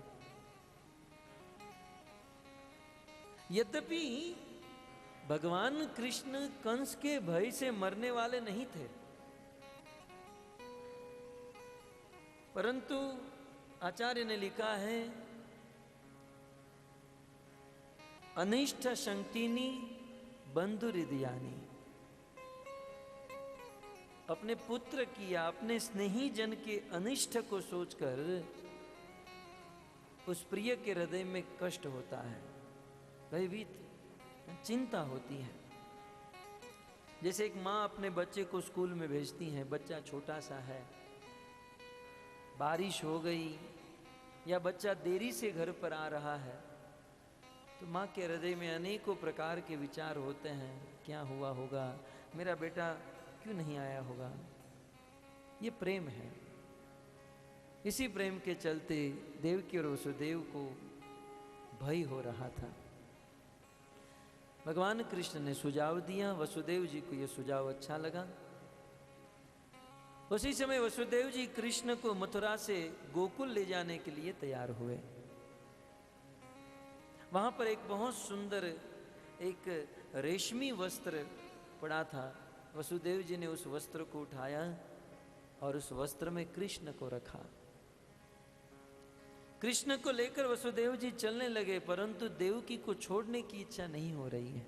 यद्यपि भगवान कृष्ण कंस के भय से मरने वाले नहीं थे, परंतु आचार्य ने लिखा है, अनिष्ट शंकिनी बंधुरिदयानी, अपने पुत्र की या अपने स्नेही जन के अनिष्ट को सोचकर उस प्रिय के हृदय में कष्ट होता है, भयभीत चिंता होती है। जैसे एक माँ अपने बच्चे को स्कूल में भेजती है, बच्चा छोटा सा है, बारिश हो गई या बच्चा देरी से घर पर आ रहा है, तो माँ के हृदय में अनेकों प्रकार के विचार होते हैं। क्या हुआ होगा, मेरा बेटा क्यों नहीं आया होगा। ये प्रेम है। इसी प्रेम के चलते देवकी और वसुदेव को भय हो रहा था। भगवान कृष्ण ने सुझाव दिया, वसुदेव जी को यह सुझाव अच्छा लगा। उसी समय वसुदेव जी कृष्ण को मथुरा से गोकुल ले जाने के लिए तैयार हुए। वहां पर एक बहुत सुंदर एक रेशमी वस्त्र पड़ा था। वसुदेव जी ने उस वस्त्र को उठाया और उस वस्त्र में कृष्ण को रखा। कृष्ण को लेकर वसुदेव जी चलने लगे, परंतु देवकी को छोड़ने की इच्छा नहीं हो रही है।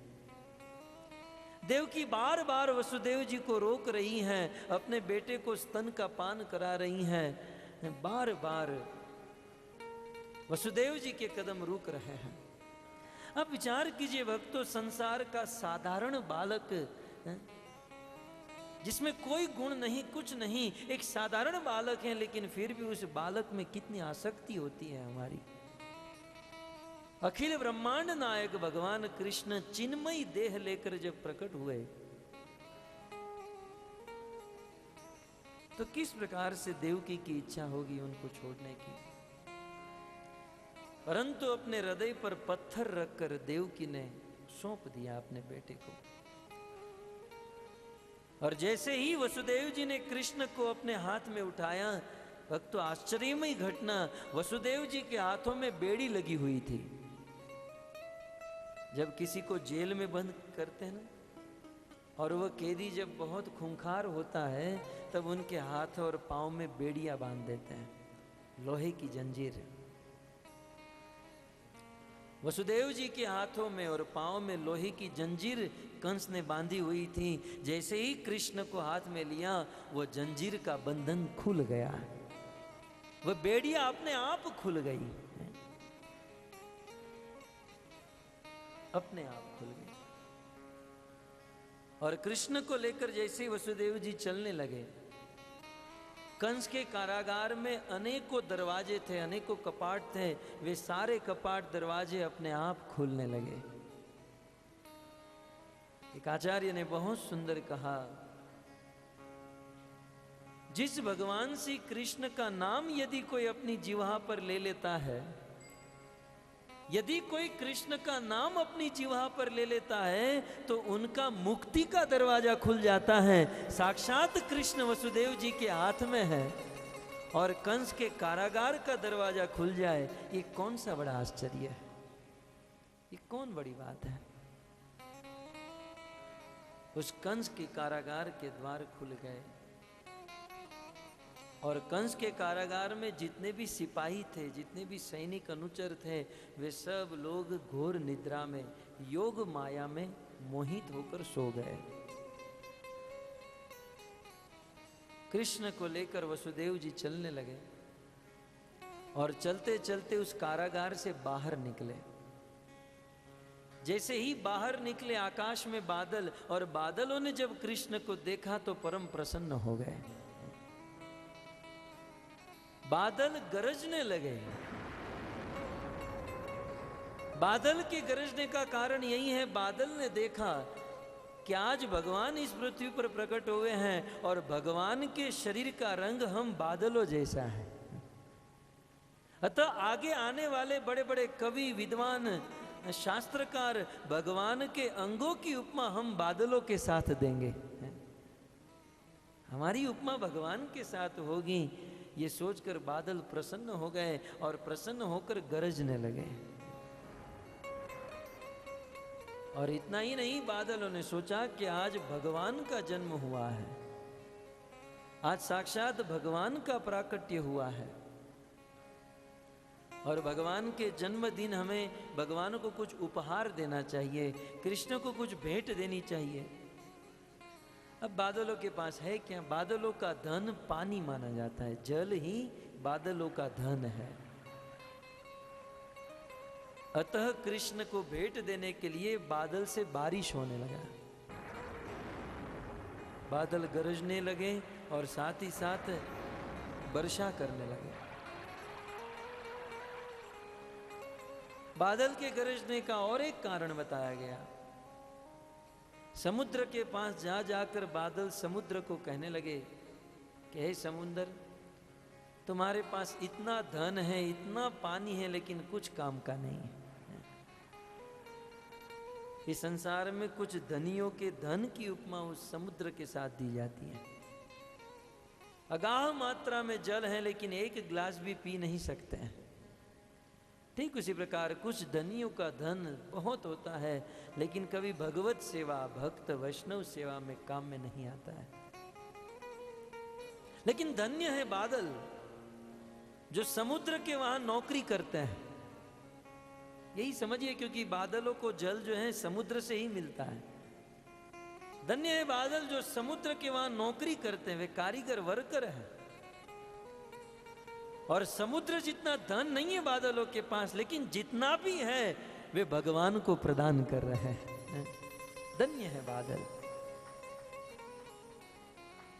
देवकी बार बार वसुदेव जी को रोक रही हैं, अपने बेटे को स्तन का पान करा रही हैं। बार बार वसुदेव जी के कदम रुक रहे हैं। अब विचार कीजिए भक्तों, संसार का साधारण बालक जिसमें कोई गुण नहीं, कुछ नहीं, एक साधारण बालक है, लेकिन फिर भी उस बालक में कितनी आसक्ति होती है हमारी। अखिल ब्रह्मांड नायक भगवान कृष्ण चिन्मयी देह लेकर जब प्रकट हुए तो किस प्रकार से देवकी की इच्छा होगी उनको छोड़ने की। परंतु अपने हृदय पर पत्थर रखकर देवकी ने सौंप दिया अपने बेटे को। और जैसे ही वसुदेव जी ने कृष्ण को अपने हाथ में उठाया, भक्तों आश्चर्यमयी घटना, वसुदेव जी के हाथों में बेड़ी लगी हुई थी। जब किसी को जेल में बंद करते हैं ना, और वह कैदी जब बहुत खूंखार होता है, तब उनके हाथ और पांव में बेड़ियां बांध देते हैं, लोहे की जंजीर। वसुदेव जी के हाथों में और पांव में लोहे की जंजीर कंस ने बांधी हुई थी। जैसे ही कृष्ण को हाथ में लिया, वह जंजीर का बंधन खुल गया, वह बेड़ियां अपने आप खुल गई, अपने आप खुल गई। और कृष्ण को लेकर जैसे ही वसुदेव जी चलने लगे, कंस के कारागार में अनेकों दरवाजे थे, अनेकों कपाट थे, वे सारे कपाट दरवाजे अपने आप खुलने लगे। एक आचार्य ने बहुत सुंदर कहा, जिस भगवान श्री कृष्ण का नाम यदि कोई अपनी जिह्वा पर ले लेता है, यदि कोई कृष्ण का नाम अपनी जिह्वा पर ले लेता है, तो उनका मुक्ति का दरवाजा खुल जाता है। साक्षात कृष्ण वसुदेव जी के हाथ में है और कंस के कारागार का दरवाजा खुल जाए, ये कौन सा बड़ा आश्चर्य है, ये कौन बड़ी बात है। उस कंस के कारागार के द्वार खुल गए और कंस के कारागार में जितने भी सिपाही थे, जितने भी सैनिक अनुचर थे, वे सब लोग घोर निद्रा में, योग माया में मोहित होकर सो गए। कृष्ण को लेकर वसुदेव जी चलने लगे और चलते चलते उस कारागार से बाहर निकले। जैसे ही बाहर निकले आकाश में बादल, और बादलों ने जब कृष्ण को देखा तो परम प्रसन्न हो गए। बादल गरजने लगे। बादल के गरजने का कारण यही है, बादल ने देखा कि आज भगवान इस पृथ्वी पर प्रकट हुए हैं और भगवान के शरीर का रंग हम बादलों जैसा है। अतः आगे आने वाले बड़े बड़े कवि, विद्वान, शास्त्रकार भगवान के अंगों की उपमा हम बादलों के साथ देंगे। हमारी उपमा भगवान के साथ होगी, ये सोचकर बादल प्रसन्न हो गए और प्रसन्न होकर गरजने लगे। और इतना ही नहीं, बादलों ने सोचा कि आज भगवान का जन्म हुआ है, आज साक्षात भगवान का प्राकट्य हुआ है और भगवान के जन्मदिन हमें भगवान को कुछ उपहार देना चाहिए, कृष्ण को कुछ भेंट देनी चाहिए। अब बादलों के पास है क्या? बादलों का धन पानी माना जाता है, जल ही बादलों का धन है। अतः कृष्ण को भेंट देने के लिए बादल से बारिश होने लगा। बादल गरजने लगे और साथ ही साथ वर्षा करने लगे। बादल के गरजने का और एक कारण बताया गया। समुद्र के पास जा जाकर बादल समुद्र को कहने लगे कि हे समुद्र, तुम्हारे पास इतना धन है, इतना पानी है, लेकिन कुछ काम का नहीं है। इस संसार में कुछ धनियों के धन की उपमा उस समुद्र के साथ दी जाती है। अगाध मात्रा में जल है लेकिन एक गिलास भी पी नहीं सकते हैं। ठीक उसी प्रकार कुछ धनियों का धन बहुत होता है लेकिन कभी भगवत सेवा, भक्त वैष्णव सेवा में काम में नहीं आता है। लेकिन धन्य है बादल जो समुद्र के वहां नौकरी करते हैं। यही समझिए, क्योंकि बादलों को जल जो है समुद्र से ही मिलता है। धन्य है बादल जो समुद्र के वहां नौकरी करते हैं, वे कारीगर, वर्कर हैं। और समुद्र जितना धन नहीं है बादलों के पास, लेकिन जितना भी है वे भगवान को प्रदान कर रहे हैं। धन्य है बादल।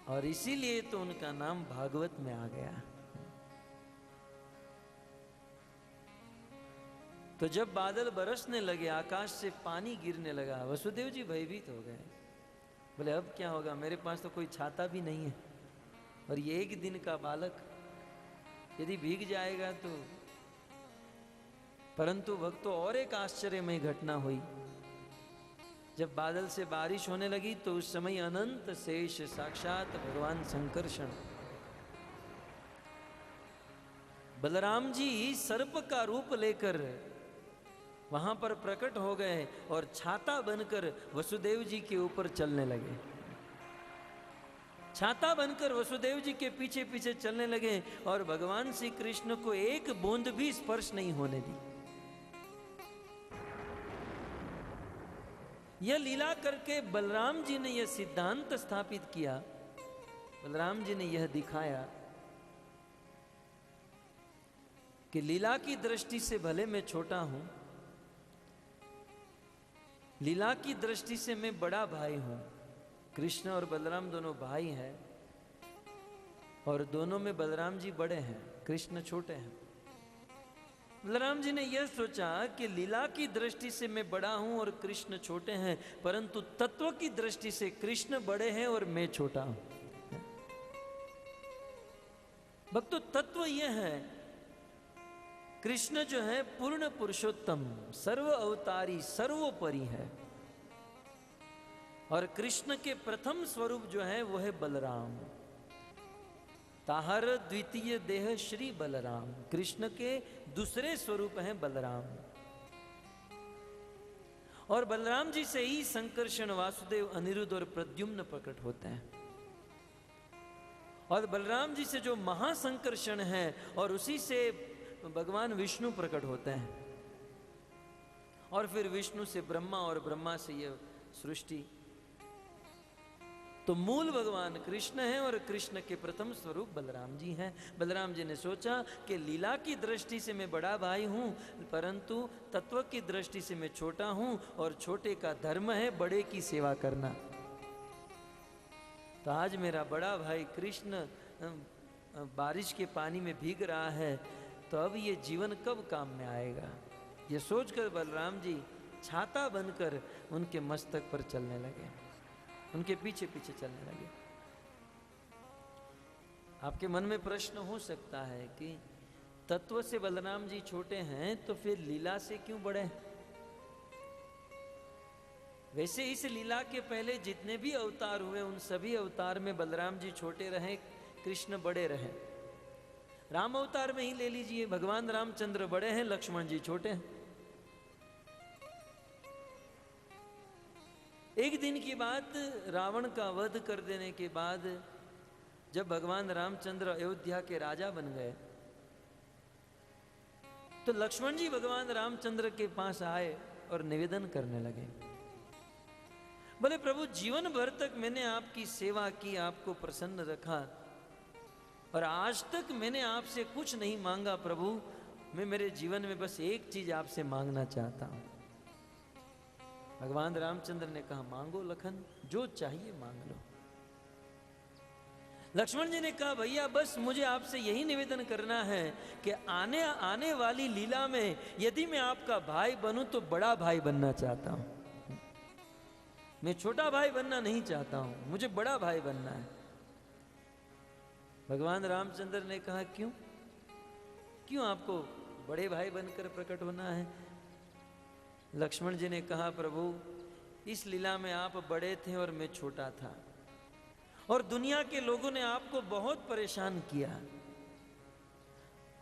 और इसीलिए तो उनका नाम भागवत में आ गया। तो जब बादल बरसने लगे, आकाश से पानी गिरने लगा, वसुदेव जी भयभीत हो गए। बोले अब क्या होगा, मेरे पास तो कोई छाता भी नहीं है और ये एक दिन का बालक यदि भीग जाएगा तो। परंतु भक्तों, और एक आश्चर्यमय घटना हुई। जब बादल से बारिश होने लगी तो उस समय अनंत शेष साक्षात भगवान संकर्षण बलराम जी सर्प का रूप लेकर वहां पर प्रकट हो गए और छाता बनकर वसुदेव जी के ऊपर चलने लगे। छाता बनकर वसुदेव जी के पीछे पीछे चलने लगे और भगवान श्री कृष्ण को एक बूंद भी स्पर्श नहीं होने दी। यह लीला करके बलराम जी ने यह सिद्धांत स्थापित किया, बलराम जी ने यह दिखाया कि लीला की दृष्टि से भले मैं छोटा हूं, लीला की दृष्टि से मैं बड़ा भाई हूं। कृष्ण और बलराम दोनों भाई हैं और दोनों में बलराम जी बड़े हैं, कृष्ण छोटे हैं। बलराम जी ने यह सोचा कि लीला की दृष्टि से मैं बड़ा हूं और कृष्ण छोटे हैं, परंतु तत्व की दृष्टि से कृष्ण बड़े हैं और मैं छोटा हूं। भक्तों, तत्व यह है, कृष्ण जो है पूर्ण पुरुषोत्तम, सर्व अवतारी, सर्वोपरि है। और कृष्ण के प्रथम स्वरूप जो है वो है बलराम। ताहर द्वितीय देह श्री बलराम, कृष्ण के दूसरे स्वरूप हैं बलराम। और बलराम जी से ही संकर्षण, वासुदेव, अनिरुद्ध और प्रद्युम्न प्रकट होते हैं। और बलराम जी से जो महासंकर्षण है और उसी से भगवान विष्णु प्रकट होते हैं। और फिर विष्णु से ब्रह्मा और ब्रह्मा से यह सृष्टि। तो मूल भगवान कृष्ण हैं और कृष्ण के प्रथम स्वरूप बलराम जी हैं। बलराम जी ने सोचा कि लीला की दृष्टि से मैं बड़ा भाई हूँ, परंतु तत्व की दृष्टि से मैं छोटा हूँ, और छोटे का धर्म है बड़े की सेवा करना। तो आज मेरा बड़ा भाई कृष्ण बारिश के पानी में भीग रहा है, तो अब ये जीवन कब काम में आएगा। ये सोचकर बलराम जी छाता बनकर उनके मस्तक पर चलने लगे, उनके पीछे पीछे चलने लगे। आपके मन में प्रश्न हो सकता है कि तत्व से बलराम जी छोटे हैं, तो फिर लीला से क्यों बड़े हैं? वैसे इस लीला के पहले जितने भी अवतार हुए, उन सभी अवतार में बलराम जी छोटे रहे, कृष्ण बड़े रहे। राम अवतार में ही ले लीजिए, भगवान रामचंद्र बड़े हैं, लक्ष्मण जी छोटे हैं। एक दिन की बात, रावण का वध कर देने के बाद जब भगवान रामचंद्र अयोध्या के राजा बन गए, तो लक्ष्मण जी भगवान रामचंद्र के पास आए और निवेदन करने लगे, बोले प्रभु जीवन भर तक मैंने आपकी सेवा की, आपको प्रसन्न रखा, और आज तक मैंने आपसे कुछ नहीं मांगा प्रभु। मैं मेरे जीवन में बस एक चीज आपसे मांगना चाहता हूं। भगवान रामचंद्र ने कहा मांगो लखन, जो चाहिए मांग लो। लक्ष्मण जी ने कहा भैया बस मुझे आपसे यही निवेदन करना है कि आने वाली लीला में यदि मैं आपका भाई बनूं तो बड़ा भाई बनना चाहता हूं, मैं छोटा भाई बनना नहीं चाहता हूं, मुझे बड़ा भाई बनना है। भगवान रामचंद्र ने कहा क्यों क्यों आपको बड़े भाई बनकर प्रकट होना है? लक्ष्मण जी ने कहा प्रभु इस लीला में आप बड़े थे और मैं छोटा था, और दुनिया के लोगों ने आपको बहुत परेशान किया,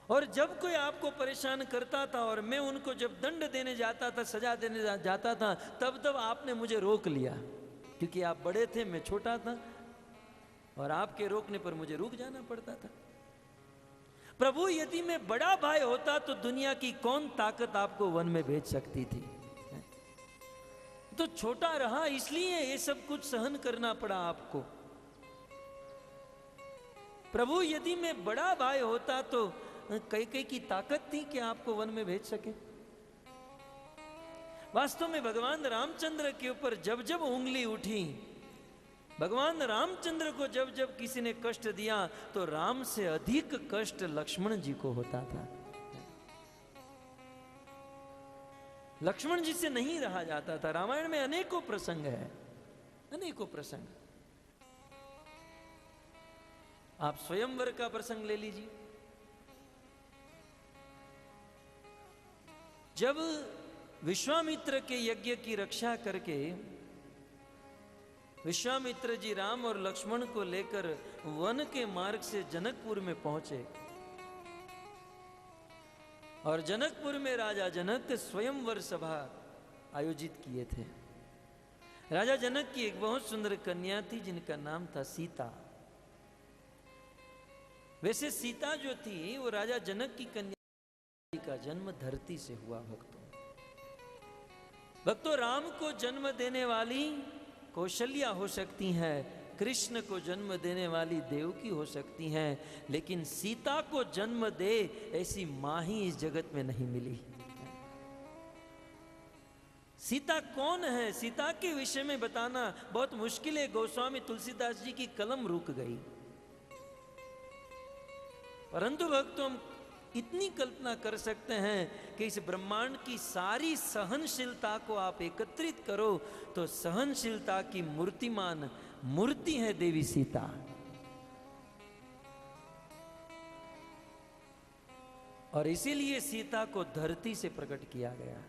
और जब कोई आपको परेशान करता था और मैं उनको जब दंड देने जाता था, सजा देने जाता था, तब तब आपने मुझे रोक लिया, क्योंकि आप बड़े थे, मैं छोटा था, और आपके रोकने पर मुझे रुक जाना पड़ता था। प्रभु यदि मैं बड़ा भाई होता तो दुनिया की कौन ताकत आपको वन में भेज सकती थी? तो छोटा रहा, इसलिए ये सब कुछ सहन करना पड़ा आपको। प्रभु यदि मैं बड़ा भाई होता तो कई की ताकत थी कि आपको वन में भेज सके। वास्तव में भगवान रामचंद्र के ऊपर जब जब उंगली उठी, भगवान रामचंद्र को जब जब किसी ने कष्ट दिया, तो राम से अधिक कष्ट लक्ष्मण जी को होता था। लक्ष्मण जी से नहीं रहा जाता था। रामायण में अनेकों प्रसंग है, अनेकों प्रसंग। आप स्वयंवर का प्रसंग ले लीजिए। जब विश्वामित्र के यज्ञ की रक्षा करके विश्वामित्र जी राम और लक्ष्मण को लेकर वन के मार्ग से जनकपुर में पहुंचे, और जनकपुर में राजा जनक स्वयंवर सभा आयोजित किए थे। राजा जनक की एक बहुत सुंदर कन्या थी जिनका नाम था सीता। वैसे सीता जो थी वो राजा जनक की कन्या का जन्म धरती से हुआ। भक्तों राम को जन्म देने वाली कौशल्या हो सकती हैं, कृष्ण को जन्म देने वाली देवकी हो सकती हैं, लेकिन सीता को जन्म दे ऐसी मां ही इस जगत में नहीं मिली। सीता कौन है, सीता के विषय में बताना बहुत मुश्किल है। गोस्वामी तुलसीदास जी की कलम रुक गई, परंतु भक्तों हम इतनी कल्पना कर सकते हैं कि इस ब्रह्मांड की सारी सहनशीलता को आप एकत्रित करो तो सहनशीलता की मूर्तिमान मूर्ति है देवी सीता। और इसीलिए सीता को धरती से प्रकट किया गया,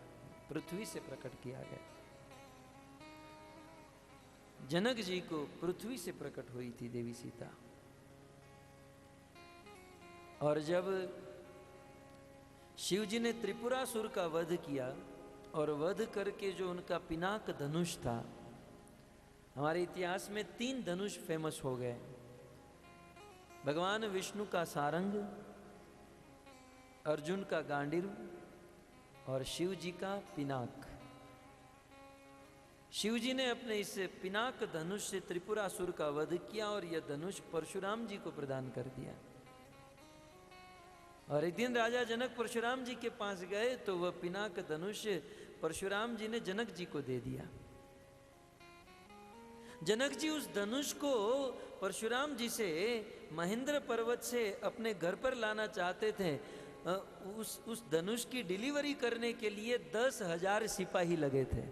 पृथ्वी से प्रकट किया गया। जनक जी को पृथ्वी से प्रकट हुई थी देवी सीता। और जब शिव जी ने त्रिपुरासुर का वध किया, और वध करके जो उनका पिनाक धनुष था, हमारे इतिहास में 3 धनुष फेमस हो गए। भगवान विष्णु का सारंग, अर्जुन का गांडीव और शिव जी का पिनाक। शिवजी ने अपने इस पिनाक धनुष से त्रिपुरासुर का वध किया और यह धनुष परशुराम जी को प्रदान कर दिया। और एक दिन राजा जनक परशुराम जी के पास गए तो वह पिनाक धनुष परशुराम जी ने जनक जी को दे दिया। जनक जी उस धनुष को परशुराम जी से महेंद्र पर्वत से अपने घर पर लाना चाहते थे। उस धनुष की डिलीवरी करने के लिए 10,000 सिपाही लगे थे।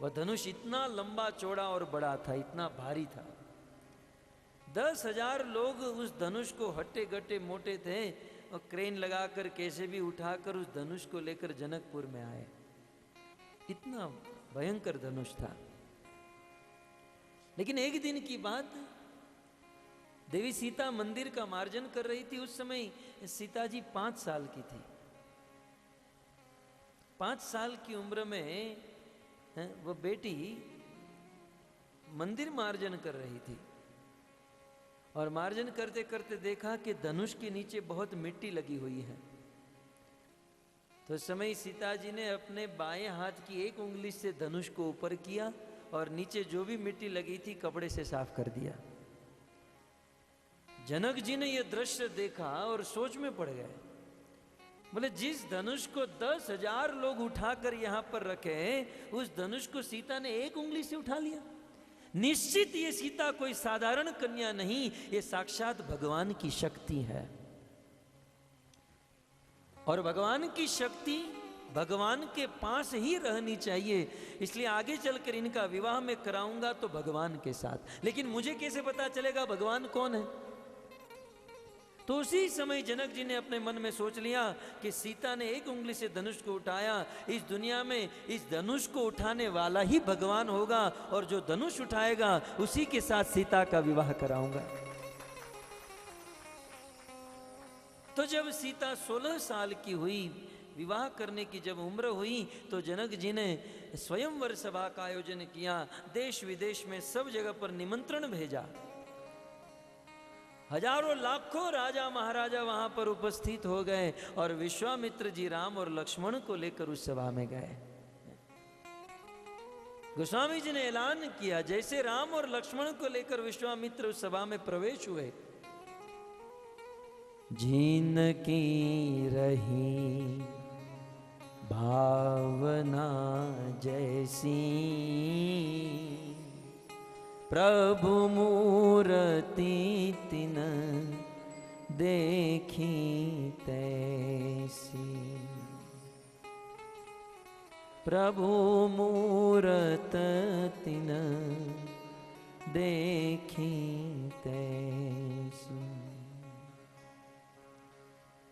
वह धनुष इतना लंबा चौड़ा और बड़ा था, इतना भारी था। 10,000 लोग उस धनुष को हट्टे गट्टे मोटे थे और क्रेन लगाकर कैसे भी उठाकर उस धनुष को लेकर जनकपुर में आए। इतना भयंकर धनुष था। लेकिन एक दिन की बात, देवी सीता मंदिर का मार्जन कर रही थी। उस समय सीता जी 5 साल की थी। 5 साल की उम्र में वह बेटी मंदिर मार्जन कर रही थी और मार्जन करते करते देखा कि धनुष के नीचे बहुत मिट्टी लगी हुई है। तो उस समय सीता जी ने अपने बाएं हाथ की एक उंगली से धनुष को ऊपर किया और नीचे जो भी मिट्टी लगी थी कपड़े से साफ कर दिया। जनक जी ने यह दृश्य देखा और सोच में पड़ गए। बोले, जिस धनुष को 10,000 लोग उठाकर यहां पर रखे, उस धनुष को सीता ने एक उंगली से उठा लिया। निश्चित ये सीता कोई साधारण कन्या नहीं, ये साक्षात भगवान की शक्ति है। और भगवान की शक्ति भगवान के पास ही रहनी चाहिए। इसलिए आगे चलकर इनका विवाह मैं कराऊंगा तो भगवान के साथ। लेकिन मुझे कैसे पता चलेगा भगवान कौन है? तो उसी समय जनक जी ने अपने मन में सोच लिया कि सीता ने एक उंगली से धनुष को उठाया, इस दुनिया में इस धनुष को उठाने वाला ही भगवान होगा और जो धनुष उठाएगा उसी के साथ सीता का विवाह कराऊंगा। तो जब सीता 16 साल की हुई, विवाह करने की जब उम्र हुई, तो जनक जी ने स्वयंवर सभा का आयोजन किया। देश विदेश में सब जगह पर निमंत्रण भेजा। हजारों लाखों राजा महाराजा वहां पर उपस्थित हो गए और विश्वामित्र जी राम और लक्ष्मण को लेकर उस सभा में गए। गोस्वामी जी ने ऐलान किया, जैसे राम और लक्ष्मण को लेकर विश्वामित्र उस सभा में प्रवेश हुए, जिनकी रही भावना जैसी प्रभु मूर्ति तिन देखी तैसी। प्रभु मूरत तिन देखी तैसी।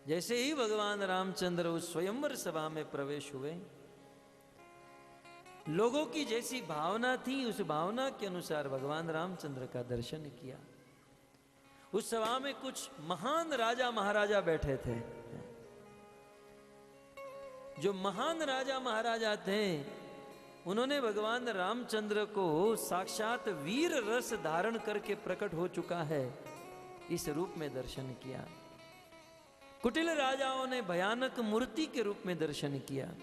जैसे ही भगवान रामचंद्र उस स्वयंवर सभा में प्रवेश हुए, लोगों की जैसी भावना थी उस भावना के अनुसार भगवान रामचंद्र का दर्शन किया। उस सभा में कुछ महान राजा महाराजा बैठे थे। जो महान राजा महाराजा थे उन्होंने भगवान रामचंद्र को साक्षात वीर रस धारण करके प्रकट हो चुका है इस रूप में दर्शन किया। कुटिल राजाओं ने भयानक मूर्ति के रूप में दर्शन किया।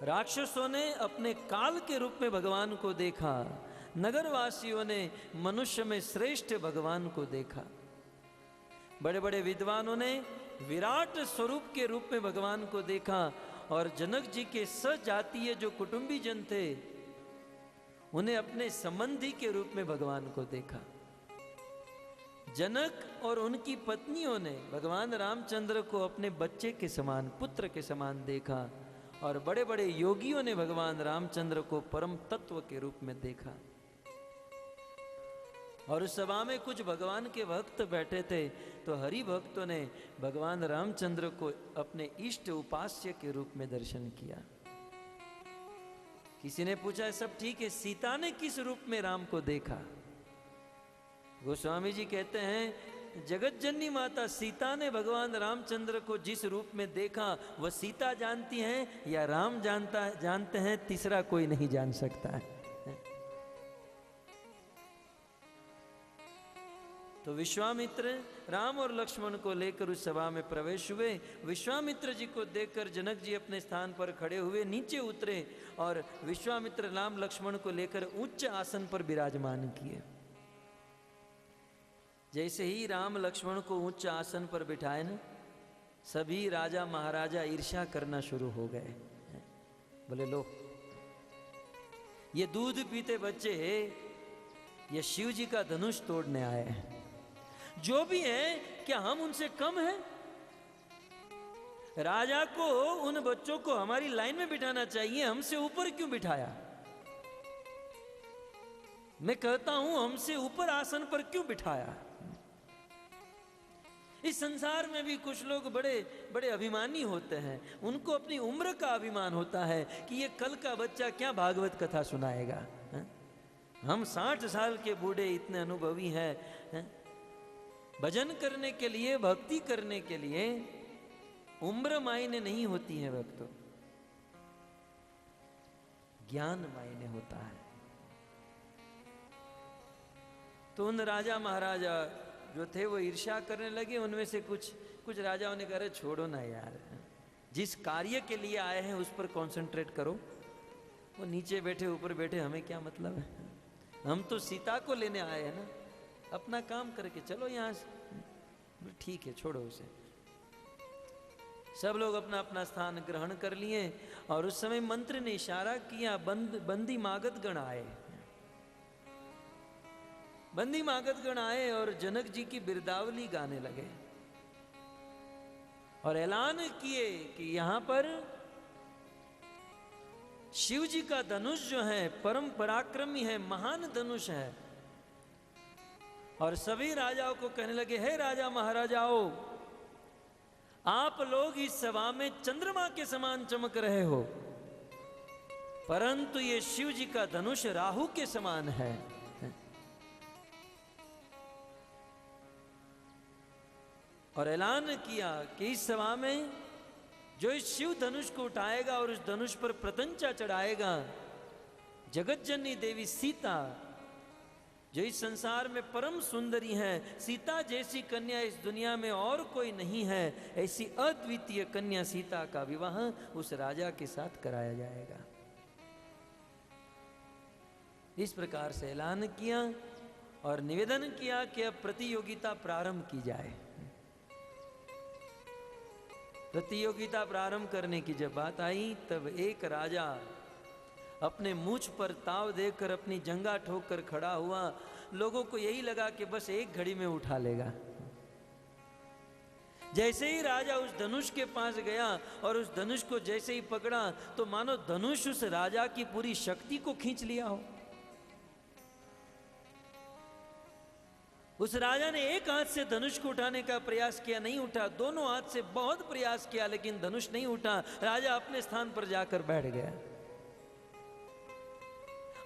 राक्षसों ने अपने काल के रूप में भगवान को देखा। नगरवासियों ने मनुष्य में श्रेष्ठ भगवान को देखा। बड़े बड़े विद्वानों ने विराट स्वरूप के रूप में भगवान को देखा। और जनक जी के सजातीय जो कुटुंबी जन थे उन्हें अपने संबंधी के रूप में भगवान को देखा। जनक और उनकी पत्नियों ने भगवान रामचंद्र को अपने बच्चे के समान, पुत्र के समान देखा। और बड़े बड़े योगियों ने भगवान रामचंद्र को परम तत्व के रूप में देखा। और उस सभा में कुछ भगवान के भक्त बैठे थे, तो हरि भक्तों ने भगवान रामचंद्र को अपने इष्ट उपास्य के रूप में दर्शन किया। किसी ने पूछा, सब ठीक है, सीता ने किस रूप में राम को देखा? गोस्वामी जी कहते हैं, जगत जननी माता सीता ने भगवान रामचंद्र को जिस रूप में देखा वह सीता जानती हैं या राम जानते हैं, तीसरा कोई नहीं जान सकता है। तो विश्वामित्र राम और लक्ष्मण को लेकर उस सभा में प्रवेश हुए। विश्वामित्र जी को देखकर जनक जी अपने स्थान पर खड़े हुए, नीचे उतरे और विश्वामित्र राम लक्ष्मण को लेकर उच्च आसन पर विराजमान किए। जैसे ही राम लक्ष्मण को उच्च आसन पर बिठाए न, सभी राजा महाराजा ईर्ष्या करना शुरू हो गए। बोले लो, ये दूध पीते बच्चे ये शिव जी का धनुष तोड़ने आए हैं। जो भी है, क्या हम उनसे कम हैं? राजा को उन बच्चों को हमारी लाइन में बिठाना चाहिए, हमसे ऊपर क्यों बिठाया? मैं कहता हूं हमसे ऊपर आसन पर क्यों बिठाया? इस संसार में भी कुछ लोग बड़े बड़े अभिमानी होते हैं। उनको अपनी उम्र का अभिमान होता है कि ये कल का बच्चा क्या भागवत कथा सुनाएगा। हम 60 साल के बूढ़े इतने अनुभवी हैं। भजन करने के लिए, भक्ति करने के लिए उम्र मायने नहीं होती है भक्तों, ज्ञान मायने होता है। तो उन राजा महाराजा जो थे वो ईर्ष्या करने लगे। उनमें से कुछ राजाओं ने कहा, छोड़ो ना यार, जिस कार्य के लिए आए हैं उस पर कंसंट्रेट करो। वो नीचे बैठे ऊपर बैठे हमें क्या मतलब है? हम तो सीता को लेने आए हैं ना, अपना काम करके चलो यहाँ से। ठीक है, छोड़ो उसे। सब लोग अपना अपना स्थान ग्रहण कर लिए और उस समय मंत्री ने इशारा किया, बंदी मागध गण आए। बंदी मागध गण आए और जनक जी की बिरदावली गाने लगे और ऐलान किए कि यहां पर शिव जी का धनुष जो है परम पराक्रमी है, महान धनुष है। और सभी राजाओं को कहने लगे, हे राजा महाराजाओं, आप लोग इस सभा में चंद्रमा के समान चमक रहे हो, परंतु ये शिव जी का धनुष राहु के समान है। और ऐलान किया कि इस सभा में जो इस शिव धनुष को उठाएगा और उस धनुष पर प्रतंचा चढ़ाएगा, जगत जननी देवी सीता, जो इस संसार में परम सुंदरी है, सीता जैसी कन्या इस दुनिया में और कोई नहीं है, ऐसी अद्वितीय कन्या सीता का विवाह उस राजा के साथ कराया जाएगा। इस प्रकार से ऐलान किया और निवेदन किया कि अब प्रतियोगिता प्रारंभ की जाए। प्रतियोगिता प्रारंभ करने की जब बात आई, तब एक राजा अपने मूंछ पर ताव देकर अपनी जंगा ठोक कर खड़ा हुआ। लोगों को यही लगा कि बस एक घड़ी में उठा लेगा। जैसे ही राजा उस धनुष के पास गया और उस धनुष को जैसे ही पकड़ा, तो मानो धनुष उस राजा की पूरी शक्ति को खींच लिया हो। उस राजा ने एक हाथ से धनुष को उठाने का प्रयास किया, नहीं उठा। दोनों हाथ से बहुत प्रयास किया, लेकिन धनुष नहीं उठा। राजा अपने स्थान पर जाकर बैठ गया।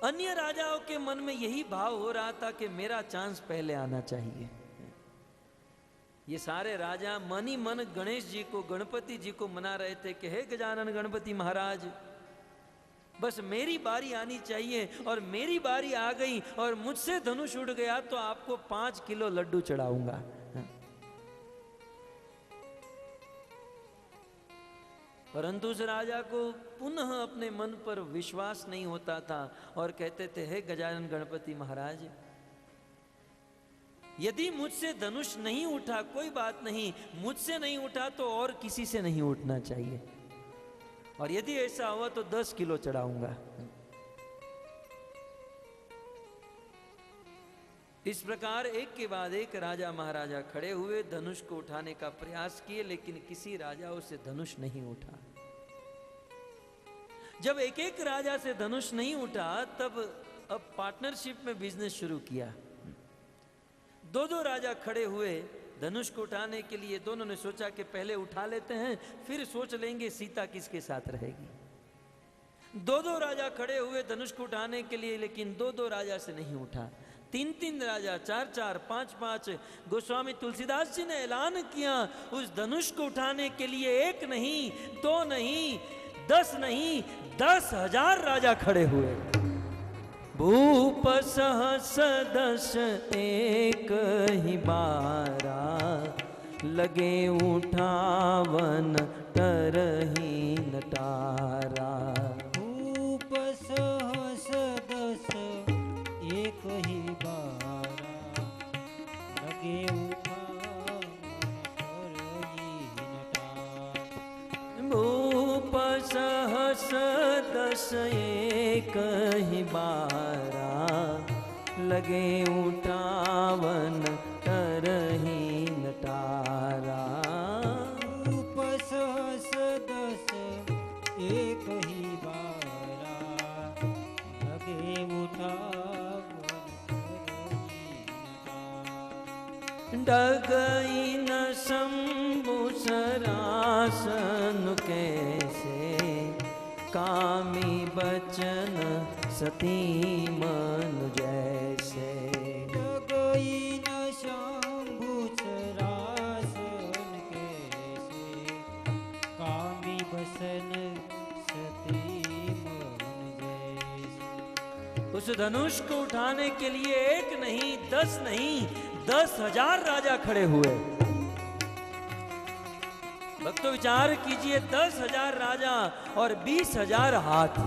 अन्य राजाओं के मन में यही भाव हो रहा था कि मेरा चांस पहले आना चाहिए। ये सारे राजा मन ही मन गणेश जी को, गणपति जी को मना रहे थे कि हे गजानन गणपति महाराज, बस मेरी बारी आनी चाहिए, और मेरी बारी आ गई और मुझसे धनुष उड़ गया तो आपको 5 किलो लड्डू चढ़ाऊंगा। परंतु उस राजा को पुनः अपने मन पर विश्वास नहीं होता था और कहते थे, हे गजानन गणपति महाराज, यदि मुझसे धनुष नहीं उठा कोई बात नहीं, मुझसे नहीं उठा तो और किसी से नहीं उठना चाहिए, और यदि ऐसा हुआ तो 10 किलो चढ़ाऊंगा। इस प्रकार एक के बाद एक राजा महाराजा खड़े हुए, धनुष को उठाने का प्रयास किए, लेकिन किसी राजाओं से धनुष नहीं उठा। जब एक एक राजा से धनुष नहीं उठा, तब अब पार्टनरशिप में बिजनेस शुरू किया। 2-2 राजा खड़े हुए धनुष को उठाने के लिए। दोनों ने सोचा कि पहले उठा लेते हैं, फिर सोच लेंगे सीता किसके साथ रहेगी। 2-2 राजा खड़े हुए धनुष को उठाने के लिए, लेकिन 2-2 राजा से नहीं उठा। 3-3 राजा, 4-4, 5-5। गोस्वामी तुलसीदास जी ने ऐलान किया, उस धनुष को उठाने के लिए 1 नहीं, 2 नहीं, 10 नहीं, 10,000 राजा खड़े हुए। भूप सहस दस एक ही बारा, लगे उठावन तरही नटारा। भूप सहस दस एक ही बारा, लगे उठावन तरही नटारा। भूप सहस दस एक ही बारा, लगे उठावन तरही नटारा। भूप सहस दस एक ही बारा, लगे उठावन तरही नटारा। डगई न शंभु सरासन कैसे, कामी बचन सती मन जैसे। डगई न शंभु सरासन कैसे, कामी बसन सती मन जैसे। उस धनुष को उठाने के लिए एक नहीं, 10 नहीं, 10,000 राजा खड़े हुए। भक्तों विचार कीजिए, 10,000 राजा और 20,000 हाथ।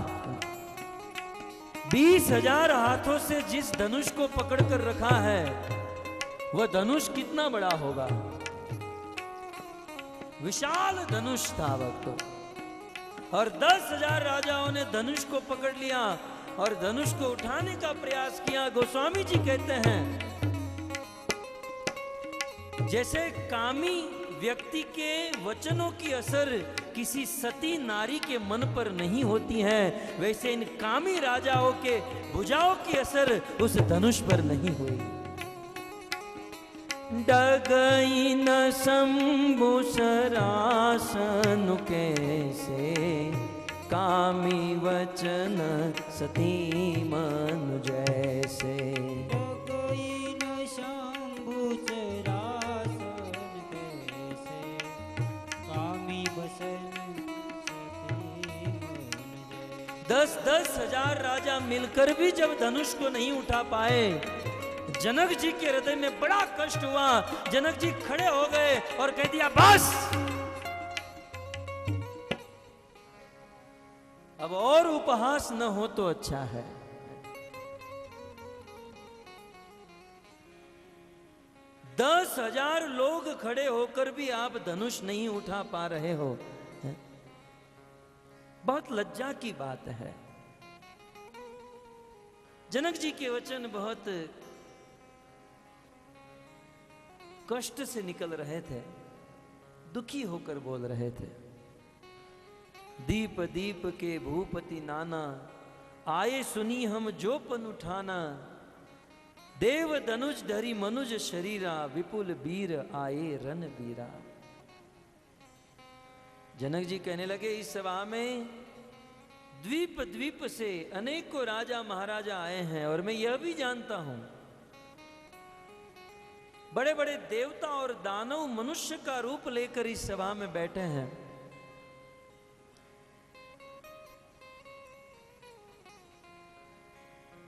20,000 हाथों से जिस धनुष को पकड़कर रखा है, वह धनुष कितना बड़ा होगा। विशाल धनुष था भक्तों, और 10,000 राजाओं ने धनुष को पकड़ लिया और धनुष को उठाने का प्रयास किया। गोस्वामी जी कहते हैं, जैसे कामी व्यक्ति के वचनों की असर किसी सती नारी के मन पर नहीं होती है, वैसे इन कामी राजाओं के भुजाओं की असर उस धनुष पर नहीं हुई। डगई न शंभु सरासन कैसे, कामी वचन सती मन जैसे। डगई न शंभु सरासन कैसे, कामी बसन सती मन जैसे। 10,000 राजा मिलकर भी जब धनुष को नहीं उठा पाए, जनक जी के हृदय में बड़ा कष्ट हुआ। जनक जी खड़े हो गए और कह दिया, बस अब और उपहास न हो तो अच्छा है। दस 10,000 लोग खड़े होकर भी आप धनुष नहीं उठा पा रहे हो, बहुत लज्जा की बात है। जनक जी के वचन बहुत कष्ट से निकल रहे थे, दुखी होकर बोल रहे थे। दीप दीप के भूपति नाना, आए सुनी हम जो पन उठाना। देव धनुष धरी मनुज शरीरा, विपुल वीर आए रणवीरा। जनक जी कहने लगे, इस सभा में द्वीप द्वीप से अनेकों राजा महाराजा आए हैं, और मैं यह भी जानता हूं बड़े बड़े देवता और दानव मनुष्य का रूप लेकर इस सभा में बैठे हैं।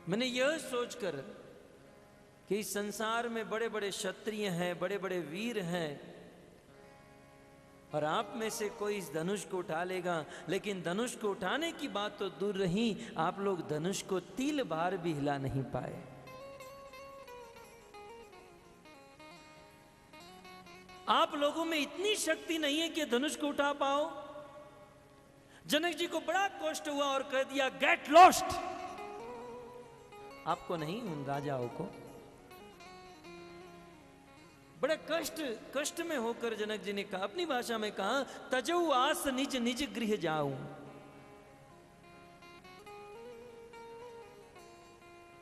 मैंने यह सोचकर कि इस संसार में बड़े बड़े क्षत्रिय हैं, बड़े बड़े वीर हैं, और आप में से कोई इस धनुष को उठा लेगा, लेकिन धनुष को उठाने की बात तो दूर रही, आप लोग धनुष को तिल बार भी हिला नहीं पाए। आप लोगों में इतनी शक्ति नहीं है कि धनुष को उठा पाओ। जनक जी को बड़ा कष्ट हुआ और कह दिया, गेट लॉस्ट। आपको नहीं, उन राजाओं को। बड़े कष्ट में होकर जनक जी ने कहा, अपनी भाषा में कहा, तजऊ आस निज निज गृह जाऊं।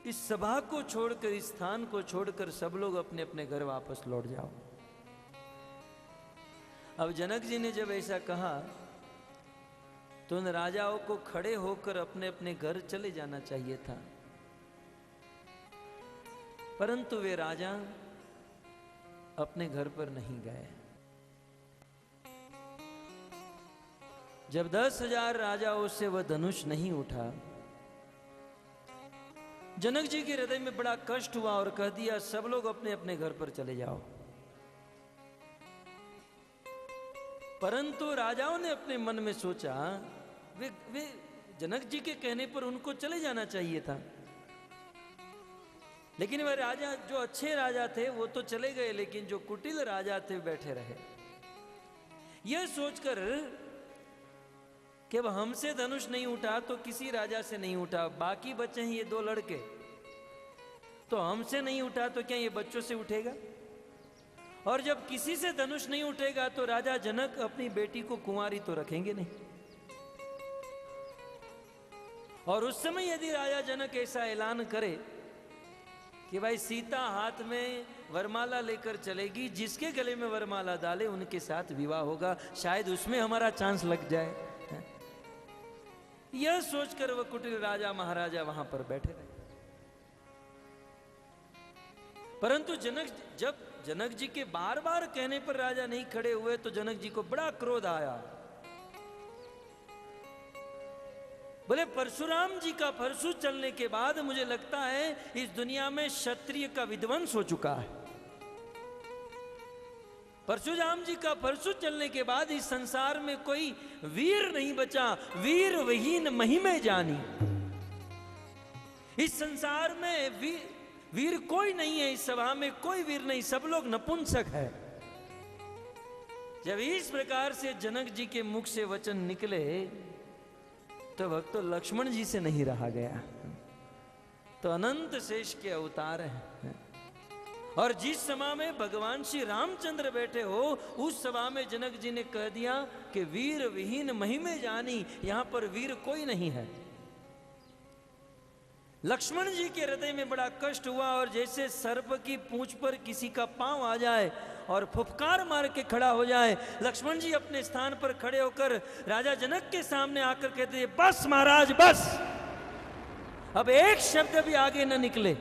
इस सभा को छोड़कर, इस स्थान को छोड़कर सब लोग अपने अपने घर वापस लौट जाओ। अब जनक जी ने जब ऐसा कहा तो उन राजाओं को खड़े होकर अपने अपने घर चले जाना चाहिए था, परंतु वे राजा अपने घर पर नहीं गए। जब 10,000 राजाओं से वह धनुष नहीं उठा, जनक जी के हृदय में बड़ा कष्ट हुआ और कह दिया सब लोग अपने अपने घर पर चले जाओ। परंतु राजाओं ने अपने मन में सोचा वे जनक जी के कहने पर उनको चले जाना चाहिए था, लेकिन वह राजा जो अच्छे राजा थे वो तो चले गए, लेकिन जो कुटिल राजा थे बैठे रहे। यह सोचकर कि अब हमसे धनुष नहीं उठा तो किसी राजा से नहीं उठा, बाकी बच्चे हैं ये 2 लड़के, तो हमसे नहीं उठा तो क्या ये बच्चों से उठेगा? और जब किसी से धनुष नहीं उठेगा तो राजा जनक अपनी बेटी को कुंवारी तो रखेंगे नहीं। और उस समय यदि राजा जनक ऐसा ऐलान करे कि भाई सीता हाथ में वरमाला लेकर चलेगी, जिसके गले में वरमाला डाले उनके साथ विवाह होगा, शायद उसमें हमारा चांस लग जाए। यह सोचकर वह कुटिल राजा महाराजा वहां पर बैठे रहे। परंतु जब जनक जी के बार बार कहने पर राजा नहीं खड़े हुए तो जनक जी को बड़ा क्रोध आया। बोले परशुराम जी का परशु चलने के बाद मुझे लगता है इस दुनिया में क्षत्रिय का विध्वंस हो चुका है। परशुराम जी का परशु चलने के बाद इस संसार में कोई वीर नहीं बचा, वीर विहीन महिमे जानी। इस संसार में वीर कोई नहीं है, इस सभा में कोई वीर नहीं, सब लोग नपुंसक है। जब इस प्रकार से जनक जी के मुख से वचन निकले तो भक्त लक्ष्मण जी से नहीं रहा गया। तो अनंत शेष के अवतार हैं, और जिस सभा में भगवान श्री रामचंद्र बैठे हो उस सभा में जनक जी ने कह दिया कि वीर विहीन महिमे जानी, यहां पर वीर कोई नहीं है। लक्ष्मण जी के हृदय में बड़ा कष्ट हुआ, और जैसे सर्प की पूंछ पर किसी का पांव आ जाए और फुफकार मार के खड़ा हो जाए, लक्ष्मण जी अपने स्थान पर खड़े होकर राजा जनक के सामने आकर कहते हैं बस महाराज बस, अब एक शब्द भी आगे न निकले।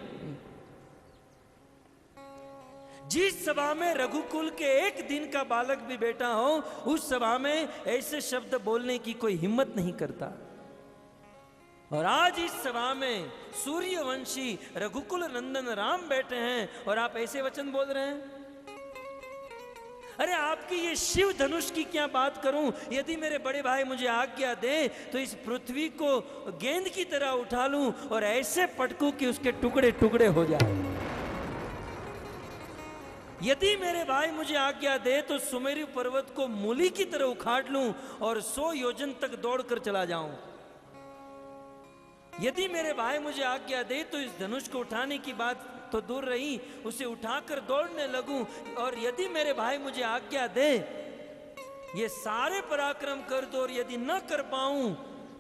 जिस सभा में रघुकुल के एक दिन का बालक भी बैठा हो उस सभा में ऐसे शब्द बोलने की कोई हिम्मत नहीं करता। और आज इस सभा में सूर्यवंशी रघुकुल नंदन राम बैठे हैं और आप ऐसे वचन बोल रहे हैं। अरे आपकी ये शिव धनुष की क्या बात करूं, यदि मेरे बड़े भाई मुझे आज्ञा दे तो इस पृथ्वी को गेंद की तरह उठा लूं और ऐसे पटकूं कि उसके टुकड़े टुकड़े हो जाए। यदि मेरे भाई मुझे आज्ञा दे तो सुमेरु पर्वत को मूली की तरह उखाड़ लूं और 100 योजन तक दौड़कर चला जाऊं। यदि मेरे भाई मुझे आज्ञा दे तो इस धनुष को उठाने की बात तो दूर रही, उसे उठाकर दौड़ने लगूं। और यदि मेरे भाई मुझे आज्ञा दे ये सारे पराक्रम कर दो, और यदि न कर पाऊं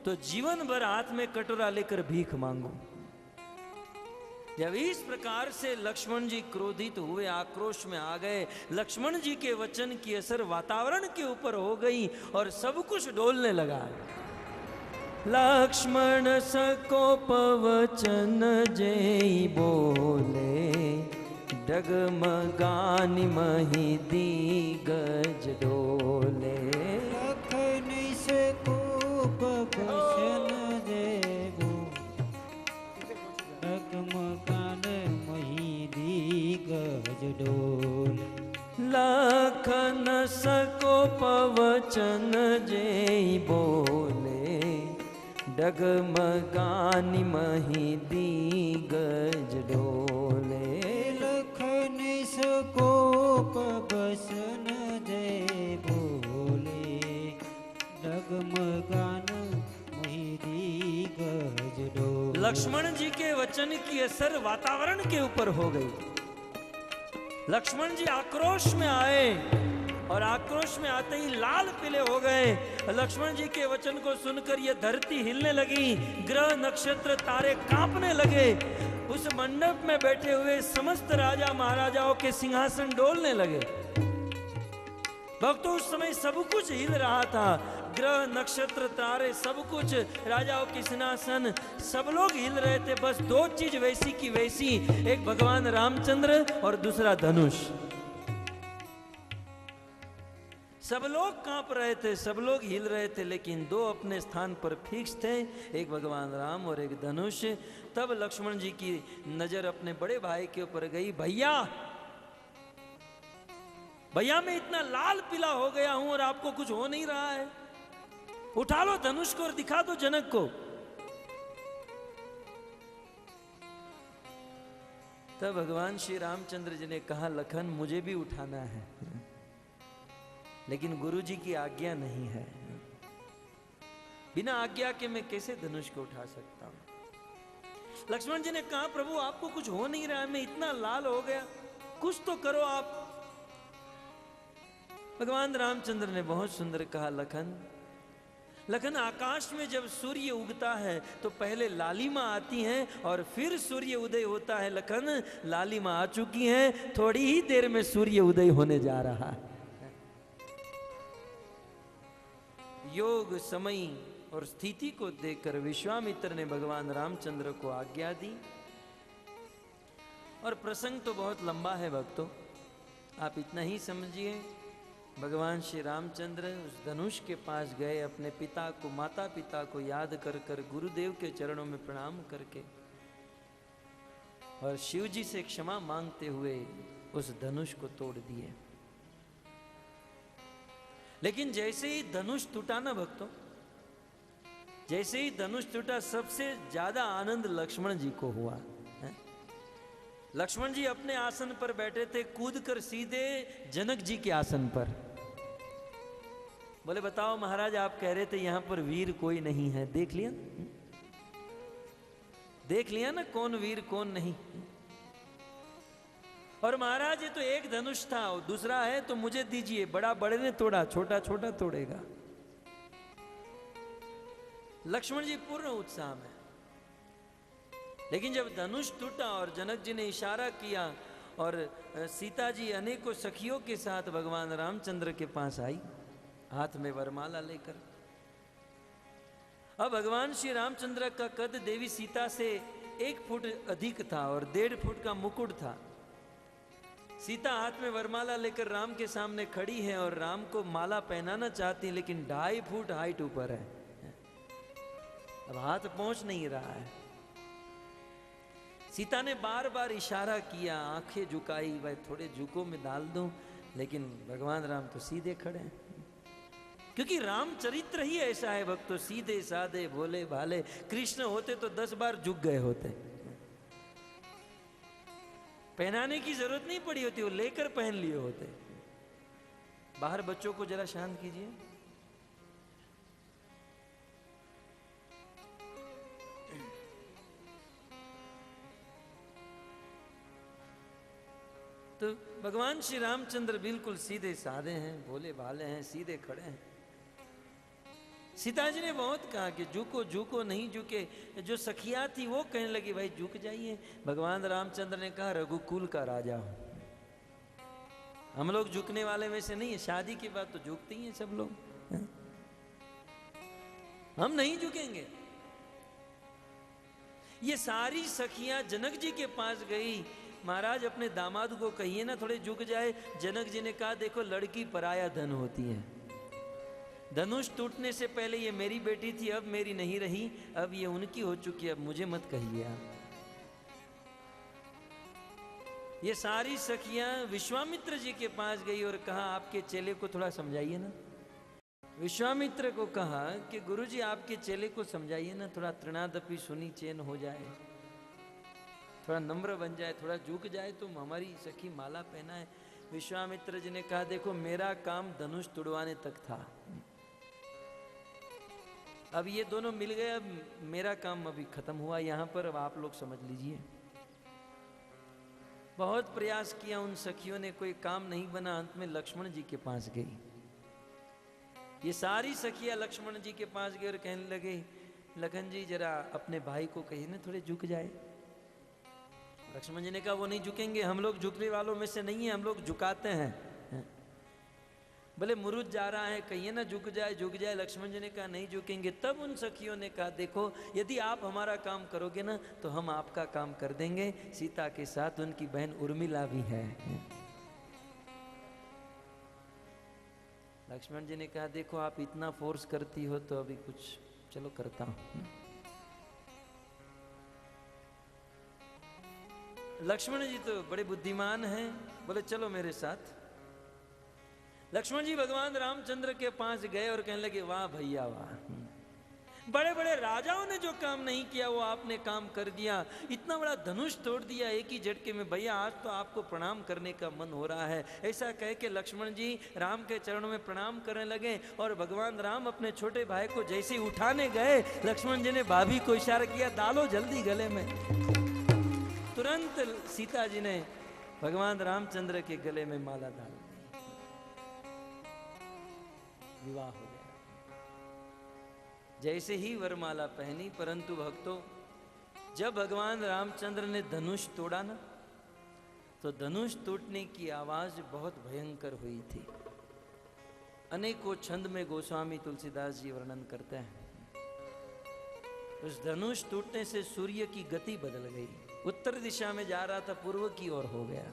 तो जीवन भर हाथ में कटोरा लेकर भीख मांगूं। जब इस प्रकार से लक्ष्मण जी क्रोधित हुए, आक्रोश में आ गए, लक्ष्मण जी के वचन की असर वातावरण के ऊपर हो गई और सब कुछ डोलने लगा। लक्ष्मण सकोप वचन जेई बोले, डगमगानि मही दिगज डोले। लखन सकोप वचन जेई डगमगानि मही दिगज डोले। लखन सकोप वचन जेई बोले, डगमगानि मही दिगज डोले। लखन सकोप वचन जेई बोले, डगमगानि मही दिगज डोले। लक्ष्मण जी के वचन की असर वातावरण के ऊपर हो गई। लक्ष्मण जी आक्रोश में आए और आक्रोश में आते ही लाल पीले हो गए। लक्ष्मण जी के वचन को सुनकर यह धरती हिलने लगी, ग्रह नक्षत्र तारे कांपने लगे। उस मंडप में बैठे हुए समस्त राजा महाराजाओं के सिंहासन डोलने लगे। भक्तों उस समय सब कुछ हिल रहा था, ग्रह नक्षत्र तारे सब कुछ, राजाओं के सिंहासन, सब लोग हिल रहे थे। बस 2 चीज वैसी की वैसी, एक भगवान रामचंद्र और दूसरा धनुष। सब लोग कांप रहे थे, सब लोग हिल रहे थे, लेकिन दो अपने स्थान पर फिक्स थे, एक भगवान राम और एक धनुष। तब लक्ष्मण जी की नजर अपने बड़े भाई के ऊपर गई। भैया भैया मैं इतना लाल पीला हो गया हूं और आपको कुछ हो नहीं रहा है, उठा लो धनुष को और दिखा दो जनक को। तब भगवान श्री रामचंद्र जी ने कहा, लखन मुझे भी उठाना है, लेकिन गुरु जी की आज्ञा नहीं है। बिना आज्ञा के मैं कैसे धनुष को उठा सकता हूं। लक्ष्मण जी ने कहा, प्रभु आपको कुछ हो नहीं रहा है, मैं इतना लाल हो गया, कुछ तो करो आप। भगवान रामचंद्र ने बहुत सुंदर कहा, लखन लखन आकाश में जब सूर्य उगता है तो पहले लालिमा आती है और फिर सूर्य उदय होता है। लखन लालिमा आ चुकी है, थोड़ी ही देर में सूर्य उदय होने जा रहा है। योग समय और स्थिति को देखकर विश्वामित्र ने भगवान रामचंद्र को आज्ञा दी। और प्रसंग तो बहुत लंबा है भक्तों, आप इतना ही समझिए। भगवान श्री रामचंद्र उस धनुष के पास गए, अपने पिता को, माता पिता को याद कर कर, गुरुदेव के चरणों में प्रणाम करके और शिव जी से क्षमा मांगते हुए उस धनुष को तोड़ दिए। लेकिन जैसे ही धनुष टूटा ना भक्तों, जैसे ही धनुष टूटा, सबसे ज्यादा आनंद लक्ष्मण जी को हुआ। लक्ष्मण जी अपने आसन पर बैठे थे, कूदकर सीधे जनक जी के आसन पर। बोले, बताओ महाराज, आप कह रहे थे यहां पर वीर कोई नहीं है, देख लिया, देख लिया ना कौन वीर कौन नहीं। और महाराज ये तो एक धनुष था, दूसरा है तो मुझे दीजिए, बड़ा बड़े ने तोड़ा, छोटा छोटा तोड़ेगा। लक्ष्मण जी पूर्ण उत्साह में। लेकिन जब धनुष टूटा और जनक जी ने इशारा किया और सीता जी अनेकों सखियों के साथ भगवान रामचंद्र के पास आई, हाथ में वरमाला लेकर। अब भगवान श्री रामचंद्र का कद देवी सीता से 1 फुट अधिक था और 1.5 फुट का मुकुट था। सीता हाथ में वरमाला लेकर राम के सामने खड़ी है और राम को माला पहनाना चाहती है, लेकिन 2.5 फुट हाइट ऊपर है, अब हाथ पहुंच नहीं रहा है। सीता ने बार बार इशारा किया, आंखें झुकाई, भाई थोड़े झुको में डाल दूं, लेकिन भगवान राम तो सीधे खड़े हैं, क्योंकि राम चरित्र ही ऐसा है भक्तों, सीधे साधे भोले भाले। कृष्ण होते तो 10 बार झुक गए होते, पहनाने की जरूरत नहीं पड़ी होती, वो लेकर पहन लिए होते। बाहर बच्चों को जरा शांत कीजिए। तो भगवान श्री रामचंद्र बिल्कुल सीधे साधे हैं, भोले भाले हैं, सीधे खड़े हैं। सीता जी ने बहुत कहा कि झुको झुको, नहीं झुके। जो सखिया थी वो कहने लगी, भाई झुक जाइए। भगवान रामचंद्र ने कहा, रघुकुल का राजा हूं, हम लोग झुकने वाले में से नहीं है। शादी के बाद तो झुकते ही हैं सब लोग, हम नहीं झुकेंगे। ये सारी सखियां जनक जी के पास गई, महाराज अपने दामाद को कहिए ना थोड़े झुक जाए। जनक जी ने कहा, देखो लड़की पराया धन होती है, धनुष टूटने से पहले ये मेरी बेटी थी, अब मेरी नहीं रही, अब ये उनकी हो चुकी है, अब मुझे मत कहिए आप। ये सारी सखियां विश्वामित्र जी के पास गई और कहा, आपके चेले को थोड़ा समझाइए ना। विश्वामित्र को कहा कि गुरुजी आपके चेले को समझाइए ना, थोड़ा तृणादपि सुनी चैन हो जाए, थोड़ा नम्र बन जाए, थोड़ा झुक जाए, तो हमारी सखी माला पहना है। विश्वामित्र जी ने कहा, देखो मेरा काम धनुष तुड़वाने तक था, अब ये दोनों मिल गए, अब मेरा काम अभी खत्म हुआ यहाँ पर, अब आप लोग समझ लीजिए। बहुत प्रयास किया उन सखियों ने, कोई काम नहीं बना। अंत में लक्ष्मण जी के पास गई। ये सारी सखियां लक्ष्मण जी के पास गए और कहने लगे, लखन जी जरा अपने भाई को कहिए ना थोड़े झुक जाए। लक्ष्मण जी ने कहा, वो नहीं झुकेंगे, हम लोग झुकने वालों में से नहीं है, हम लोग झुकाते हैं। भले मुरुद जा रहा है, कहिए ना झुक जाए झुक जाए। लक्ष्मण जी ने कहा, नहीं झुकेंगे। तब उन सखियों ने कहा, देखो यदि आप हमारा काम करोगे ना तो हम आपका काम कर देंगे। सीता के साथ उनकी बहन उर्मिला भी है। लक्ष्मण जी ने कहा देखो आप इतना फोर्स करती हो तो अभी कुछ चलो करता हूं। लक्ष्मण जी तो बड़े बुद्धिमान हैं, बोले चलो मेरे साथ। लक्ष्मण जी भगवान रामचंद्र के पास गए और कहने लगे वाह भैया वाह, बड़े बड़े राजाओं ने जो काम नहीं किया वो आपने काम कर दिया, इतना बड़ा धनुष तोड़ दिया एक ही झटके में, भैया आज तो आपको प्रणाम करने का मन हो रहा है। ऐसा कह के लक्ष्मण जी राम के चरणों में प्रणाम करने लगे और भगवान राम अपने छोटे भाई को जैसे ही उठाने गए, लक्ष्मण जी ने भाभी को इशारा किया डालो जल्दी गले में। तुरंत सीता जी ने भगवान रामचंद्र के गले में माला डाल दी, विवाह हो गया। जैसे ही वरमाला पहनी, परंतु भक्तों जब भगवान रामचंद्र ने धनुष तोड़ा ना, तो धनुष टूटने की आवाज बहुत भयंकर हुई थी। अनेकों छंद में गोस्वामी तुलसीदास जी वर्णन करते हैं। उस धनुष टूटने से सूर्य की गति बदल गई, उत्तर दिशा में जा रहा था पूर्व की ओर हो गया,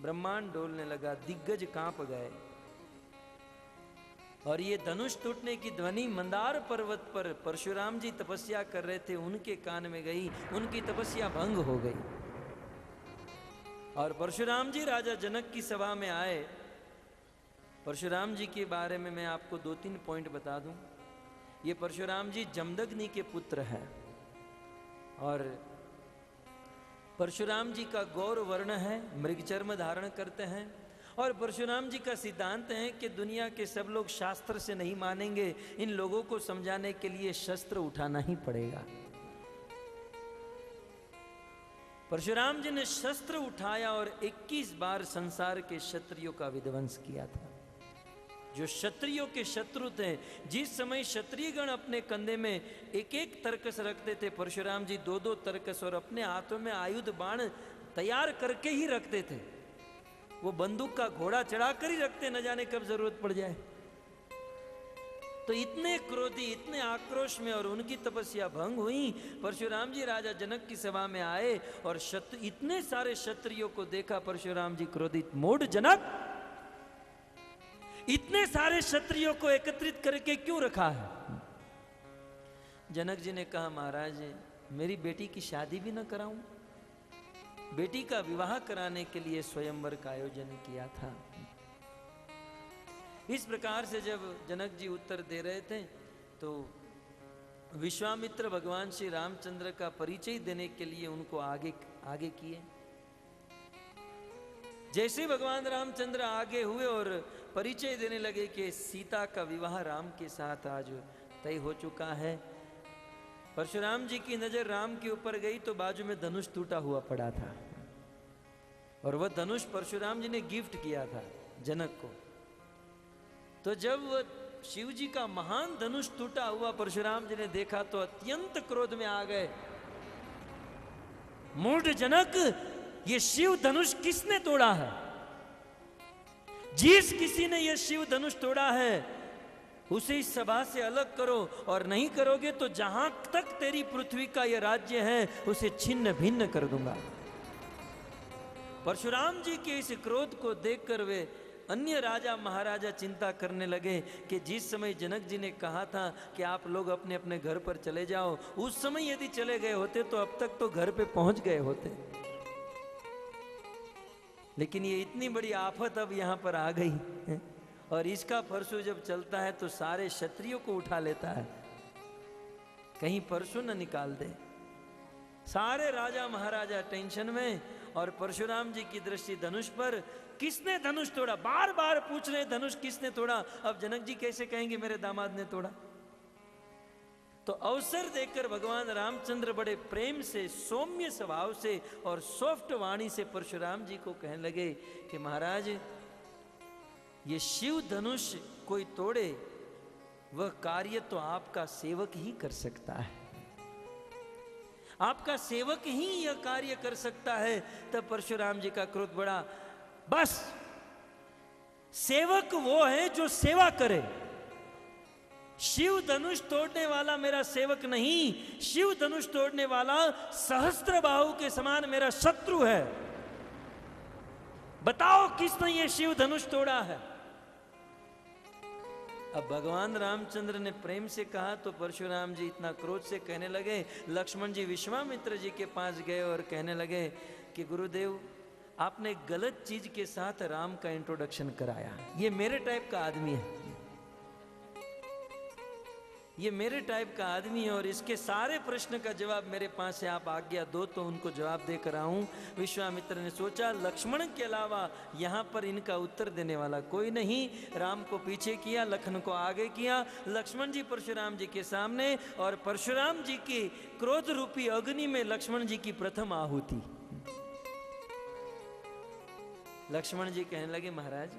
ब्रह्मांड डोलने लगा, दिग्गज कांप गए। और ये धनुष टूटने की ध्वनि मंदार पर्वत पर परशुराम जी तपस्या कर रहे थे, उनके कान में गई, उनकी तपस्या भंग हो गई। और परशुराम जी राजा जनक की सभा में आए। परशुराम जी के बारे में मैं आपको 2-3 पॉइंट बता दूं। ये परशुराम जी जमदग्नि के पुत्र हैं और परशुराम जी का गौर वर्ण है, मृगचर्म धारण करते हैं। और परशुराम जी का सिद्धांत है कि दुनिया के सब लोग शास्त्र से नहीं मानेंगे, इन लोगों को समझाने के लिए शस्त्र उठाना ही पड़ेगा। परशुराम जी ने शस्त्र उठाया और 21 बार संसार के क्षत्रियों का विध्वंस किया था। जो क्षत्रियों के शत्रु थे, जिस समय क्षत्रियगण अपने कंधे में एक एक तरकस रखते थे, परशुराम जी 2-2 तरकस और अपने हाथों में आयुध बाण तैयार करके ही रखते थे। वो बंदूक का घोड़ा चढ़ाकर ही रखते, न जाने कब जरूरत पड़ जाए। तो इतने क्रोधी, इतने आक्रोश में और उनकी तपस्या भंग हुई। परशुराम जी राजा जनक की सभा में आए और इतने सारे क्षत्रियों को देखा। परशुराम जी क्रोधित, मूढ़ जनक, इतने सारे क्षत्रियों को एकत्रित करके क्यों रखा है? जनक जी ने कहा महाराज मेरी बेटी की शादी भी न कराऊं, बेटी का विवाह कराने के लिए स्वयंवर का आयोजन किया था। इस प्रकार से जब जनक जी उत्तर दे रहे थे तो विश्वामित्र भगवान श्री रामचंद्र का परिचय देने के लिए उनको आगे किए। जैसे भगवान रामचंद्र आगे हुए और परिचय देने लगे कि सीता का विवाह राम के साथ आज तय हो चुका है, परशुराम जी की नजर राम के ऊपर गई तो बाजू में धनुष टूटा हुआ पड़ा था और वह धनुष परशुराम जी ने गिफ्ट किया था जनक को। तो जब वह शिव जी का महान धनुष टूटा हुआ परशुराम जी ने देखा तो अत्यंत क्रोध में आ गए। मूढ़ जनक, ये शिव धनुष किसने तोड़ा है? जिस किसी ने यह शिव धनुष तोड़ा है उसे इस सभा से अलग करो, और नहीं करोगे तो जहां तक तेरी पृथ्वी का यह राज्य है उसे छिन्न भिन्न कर दूंगा। परशुराम जी के इस क्रोध को देखकर वे अन्य राजा महाराजा चिंता करने लगे कि जिस समय जनक जी ने कहा था कि आप लोग अपने अपने घर पर चले जाओ, उस समय यदि चले गए होते तो अब तक तो घर पे पहुंच गए होते। लेकिन ये इतनी बड़ी आफत अब यहां पर आ गई है और इसका परशु जब चलता है तो सारे क्षत्रियों को उठा लेता है, कहीं परशु न निकाल दे। सारे राजा महाराजा टेंशन में और परशुराम जी की दृष्टि धनुष पर। किसने धनुष तोड़ा? बार बार पूछ रहे धनुष किसने तोड़ा। अब जनक जी कैसे कहेंगे मेरे दामाद ने तोड़ा? तो अवसर देकर भगवान रामचंद्र बड़े प्रेम से, सौम्य स्वभाव से और सॉफ्ट वाणी से परशुराम जी को कहने लगे कि महाराज ये शिव धनुष कोई तोड़े वह कार्य तो आपका सेवक ही कर सकता है, आपका सेवक ही यह कार्य कर सकता है। तब परशुराम जी का क्रोध बढ़ा। बस सेवक वो है जो सेवा करे, शिव धनुष तोड़ने वाला मेरा सेवक नहीं, शिव धनुष तोड़ने वाला सहस्त्र बाहु के समान मेरा शत्रु है। बताओ किसने ये शिव धनुष तोड़ा है? अब भगवान रामचंद्र ने प्रेम से कहा तो परशुराम जी इतना क्रोध से कहने लगे। लक्ष्मण जी विश्वामित्र जी के पास गए और कहने लगे कि गुरुदेव आपने गलत चीज के साथ राम का इंट्रोडक्शन कराया। ये मेरे टाइप का आदमी है, ये मेरे टाइप का आदमी है और इसके सारे प्रश्न का जवाब मेरे पास है, आप आज्ञा दो तो उनको जवाब देकर आऊं। विश्वामित्र ने सोचा लक्ष्मण के अलावा यहाँ पर इनका उत्तर देने वाला कोई नहीं। राम को पीछे किया, लखन को आगे किया, लक्ष्मण जी परशुराम जी के सामने, और परशुराम जी की क्रोध रूपी अग्नि में लक्ष्मण जी की प्रथम आहुति। लक्ष्मण जी कहने लगे महाराज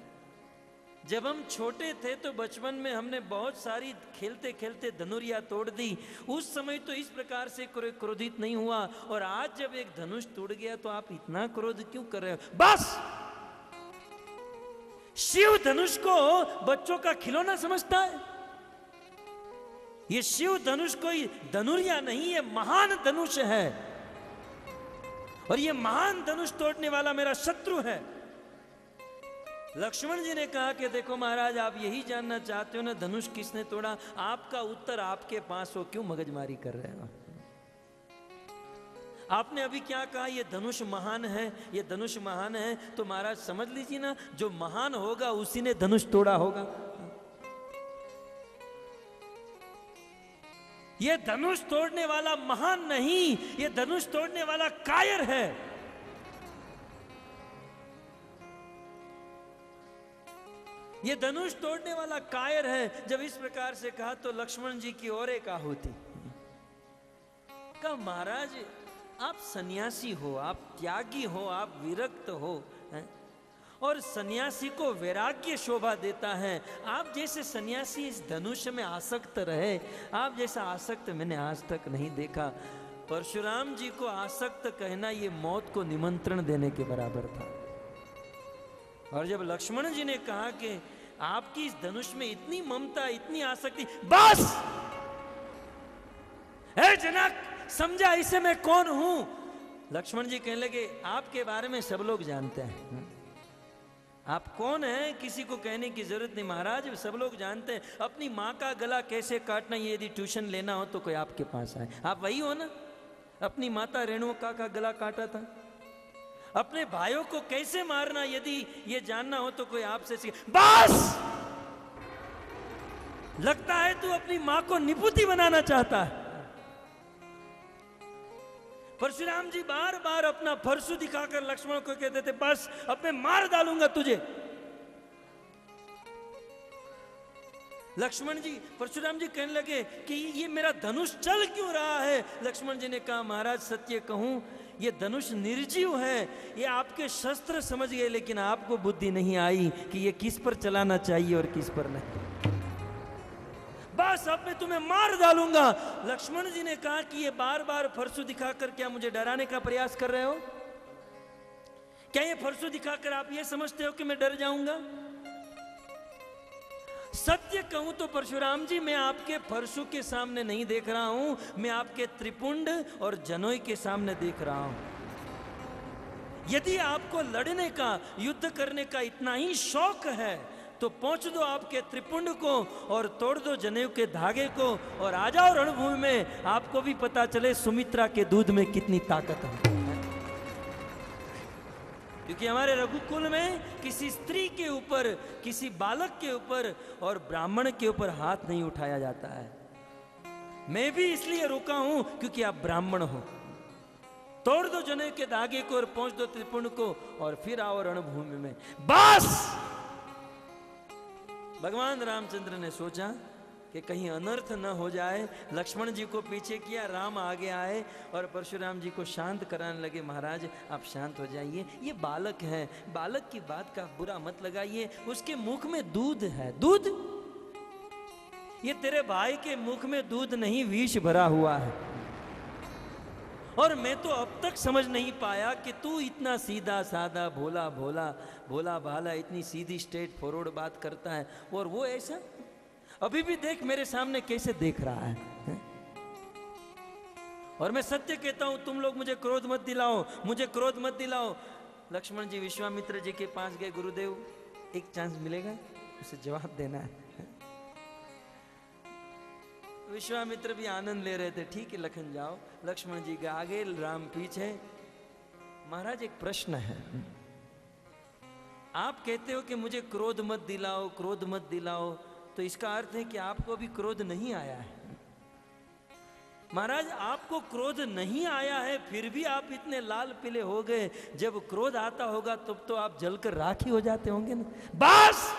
जब हम छोटे थे तो बचपन में हमने बहुत सारी खेलते खेलते धनुरिया तोड़ दी, उस समय तो इस प्रकार से क्रोधित नहीं हुआ, और आज जब एक धनुष टूट गया तो आप इतना क्रोध क्यों कर रहे हो? बस शिव धनुष को बच्चों का खिलौना समझता है। ये शिव धनुष कोई धनुरिया नहीं, ये महान धनुष है, और ये महान धनुष तोड़ने वाला मेरा शत्रु है। लक्ष्मण जी ने कहा कि देखो महाराज आप यही जानना चाहते हो ना धनुष किसने तोड़ा, आपका उत्तर आपके पास हो, क्यों मगजमारी कर रहे हो? आपने अभी क्या कहा, ये धनुष महान है, ये धनुष महान है, तो महाराज समझ लीजिए ना जो महान होगा उसी ने धनुष तोड़ा होगा। ये धनुष तोड़ने वाला महान नहीं, ये धनुष तोड़ने वाला कायर है। ये धनुष तोड़ने वाला कायर है। जब इस प्रकार से कहा तो लक्ष्मण जी की और एक आहुति। कहा महाराज आप सन्यासी हो, आप त्यागी हो, आप विरक्त हो, हैं? और सन्यासी को वैराग्य शोभा देता है। आप जैसे सन्यासी इस धनुष में आसक्त रहे, आप जैसा आसक्त मैंने आज तक नहीं देखा। परशुराम जी को आसक्त कहना ये मौत को निमंत्रण देने के बराबर था। और जब लक्ष्मण जी ने कहा कि आपकी इस धनुष में इतनी ममता, इतनी आसक्ति, बस हे जनक समझा इसे मैं कौन हूं? लक्ष्मण जी कहने लगे आपके बारे में सब लोग जानते हैं, आप कौन हैं किसी को कहने की जरूरत नहीं महाराज, सब लोग जानते हैं। अपनी माँ का गला कैसे काटना ये यदि ट्यूशन लेना हो तो कोई आपके पास आए, आप वही हो ना, अपनी माता रेणुका का गला काटा था। अपने भाइयों को कैसे मारना यदि ये जानना हो तो कोई आपसे सीखे। बस लगता है तू अपनी मां को निपुति बनाना चाहता है। परशुराम जी बार बार अपना फरसू दिखाकर लक्ष्मण को कहते थे बस अब मैं मार डालूंगा तुझे। लक्ष्मण जी परशुराम जी कहने लगे कि ये मेरा धनुष चल क्यों रहा है? लक्ष्मण जी ने कहा महाराज सत्य कहूं ये धनुष निर्जीव है, ये आपके शस्त्र समझ गए लेकिन आपको बुद्धि नहीं आई कि ये किस पर चलाना चाहिए और किस पर नहीं। बस अब मैं तुम्हें मार डालूंगा। लक्ष्मण जी ने कहा कि ये बार बार फरसू दिखाकर क्या मुझे डराने का प्रयास कर रहे हो? क्या ये फरसू दिखाकर आप ये समझते हो कि मैं डर जाऊंगा? सत्य कहूं तो परशुराम जी मैं आपके फरसू के सामने नहीं देख रहा हूं, मैं आपके त्रिपुंड और जनोई के सामने देख रहा हूं। यदि आपको लड़ने का, युद्ध करने का इतना ही शौक है तो पहुंच दो आपके त्रिपुंड को और तोड़ दो जनेऊ के धागे को और आ जाओ रणभूमि में, आपको भी पता चले सुमित्रा के दूध में कितनी ताकत है। क्योंकि हमारे रघुकुल में किसी स्त्री के ऊपर, किसी बालक के ऊपर और ब्राह्मण के ऊपर हाथ नहीं उठाया जाता है। मैं भी इसलिए रुका हूं क्योंकि आप ब्राह्मण हो। तोड़ दो जनेऊ के धागे को और पहुंच दो त्रिपुंड को और फिर आओ रणभूमि में। बस भगवान रामचंद्र ने सोचा कि कहीं अनर्थ न हो जाए, लक्ष्मण जी को पीछे किया, राम आगे आए और परशुराम जी को शांत कराने लगे। महाराज आप शांत हो जाइए, ये बालक है, बालक की बात का बुरा मत लगाइए, उसके मुख में दूध है। दूध? ये तेरे भाई के मुख में दूध नहीं विष भरा हुआ है। और मैं तो अब तक समझ नहीं पाया कि तू इतना सीधा साधा भोला भोला भोला भाला इतनी सीधी स्ट्रेट फॉरवर्ड बात करता है और वो ऐसा अभी भी देख मेरे सामने कैसे देख रहा है। और मैं सत्य कहता हूं तुम लोग मुझे क्रोध मत दिलाओ, मुझे क्रोध मत दिलाओ। लक्ष्मण जी विश्वामित्र जी के पास गए, गुरुदेव एक चांस मिलेगा, उसे जवाब देना है। विश्वामित्र भी आनंद ले रहे थे। ठीक है लखन जाओ, लक्ष्मण जी के आगे, राम पीछे। महाराज एक प्रश्न है, आप कहते हो कि मुझे क्रोध मत दिलाओ, क्रोध मत दिलाओ, तो इसका अर्थ है कि आपको अभी क्रोध नहीं आया है। महाराज आपको क्रोध नहीं आया है, फिर भी आप इतने लाल पीले हो गए। जब क्रोध आता होगा तब तो आप जलकर राख ही हो जाते होंगे ना। बस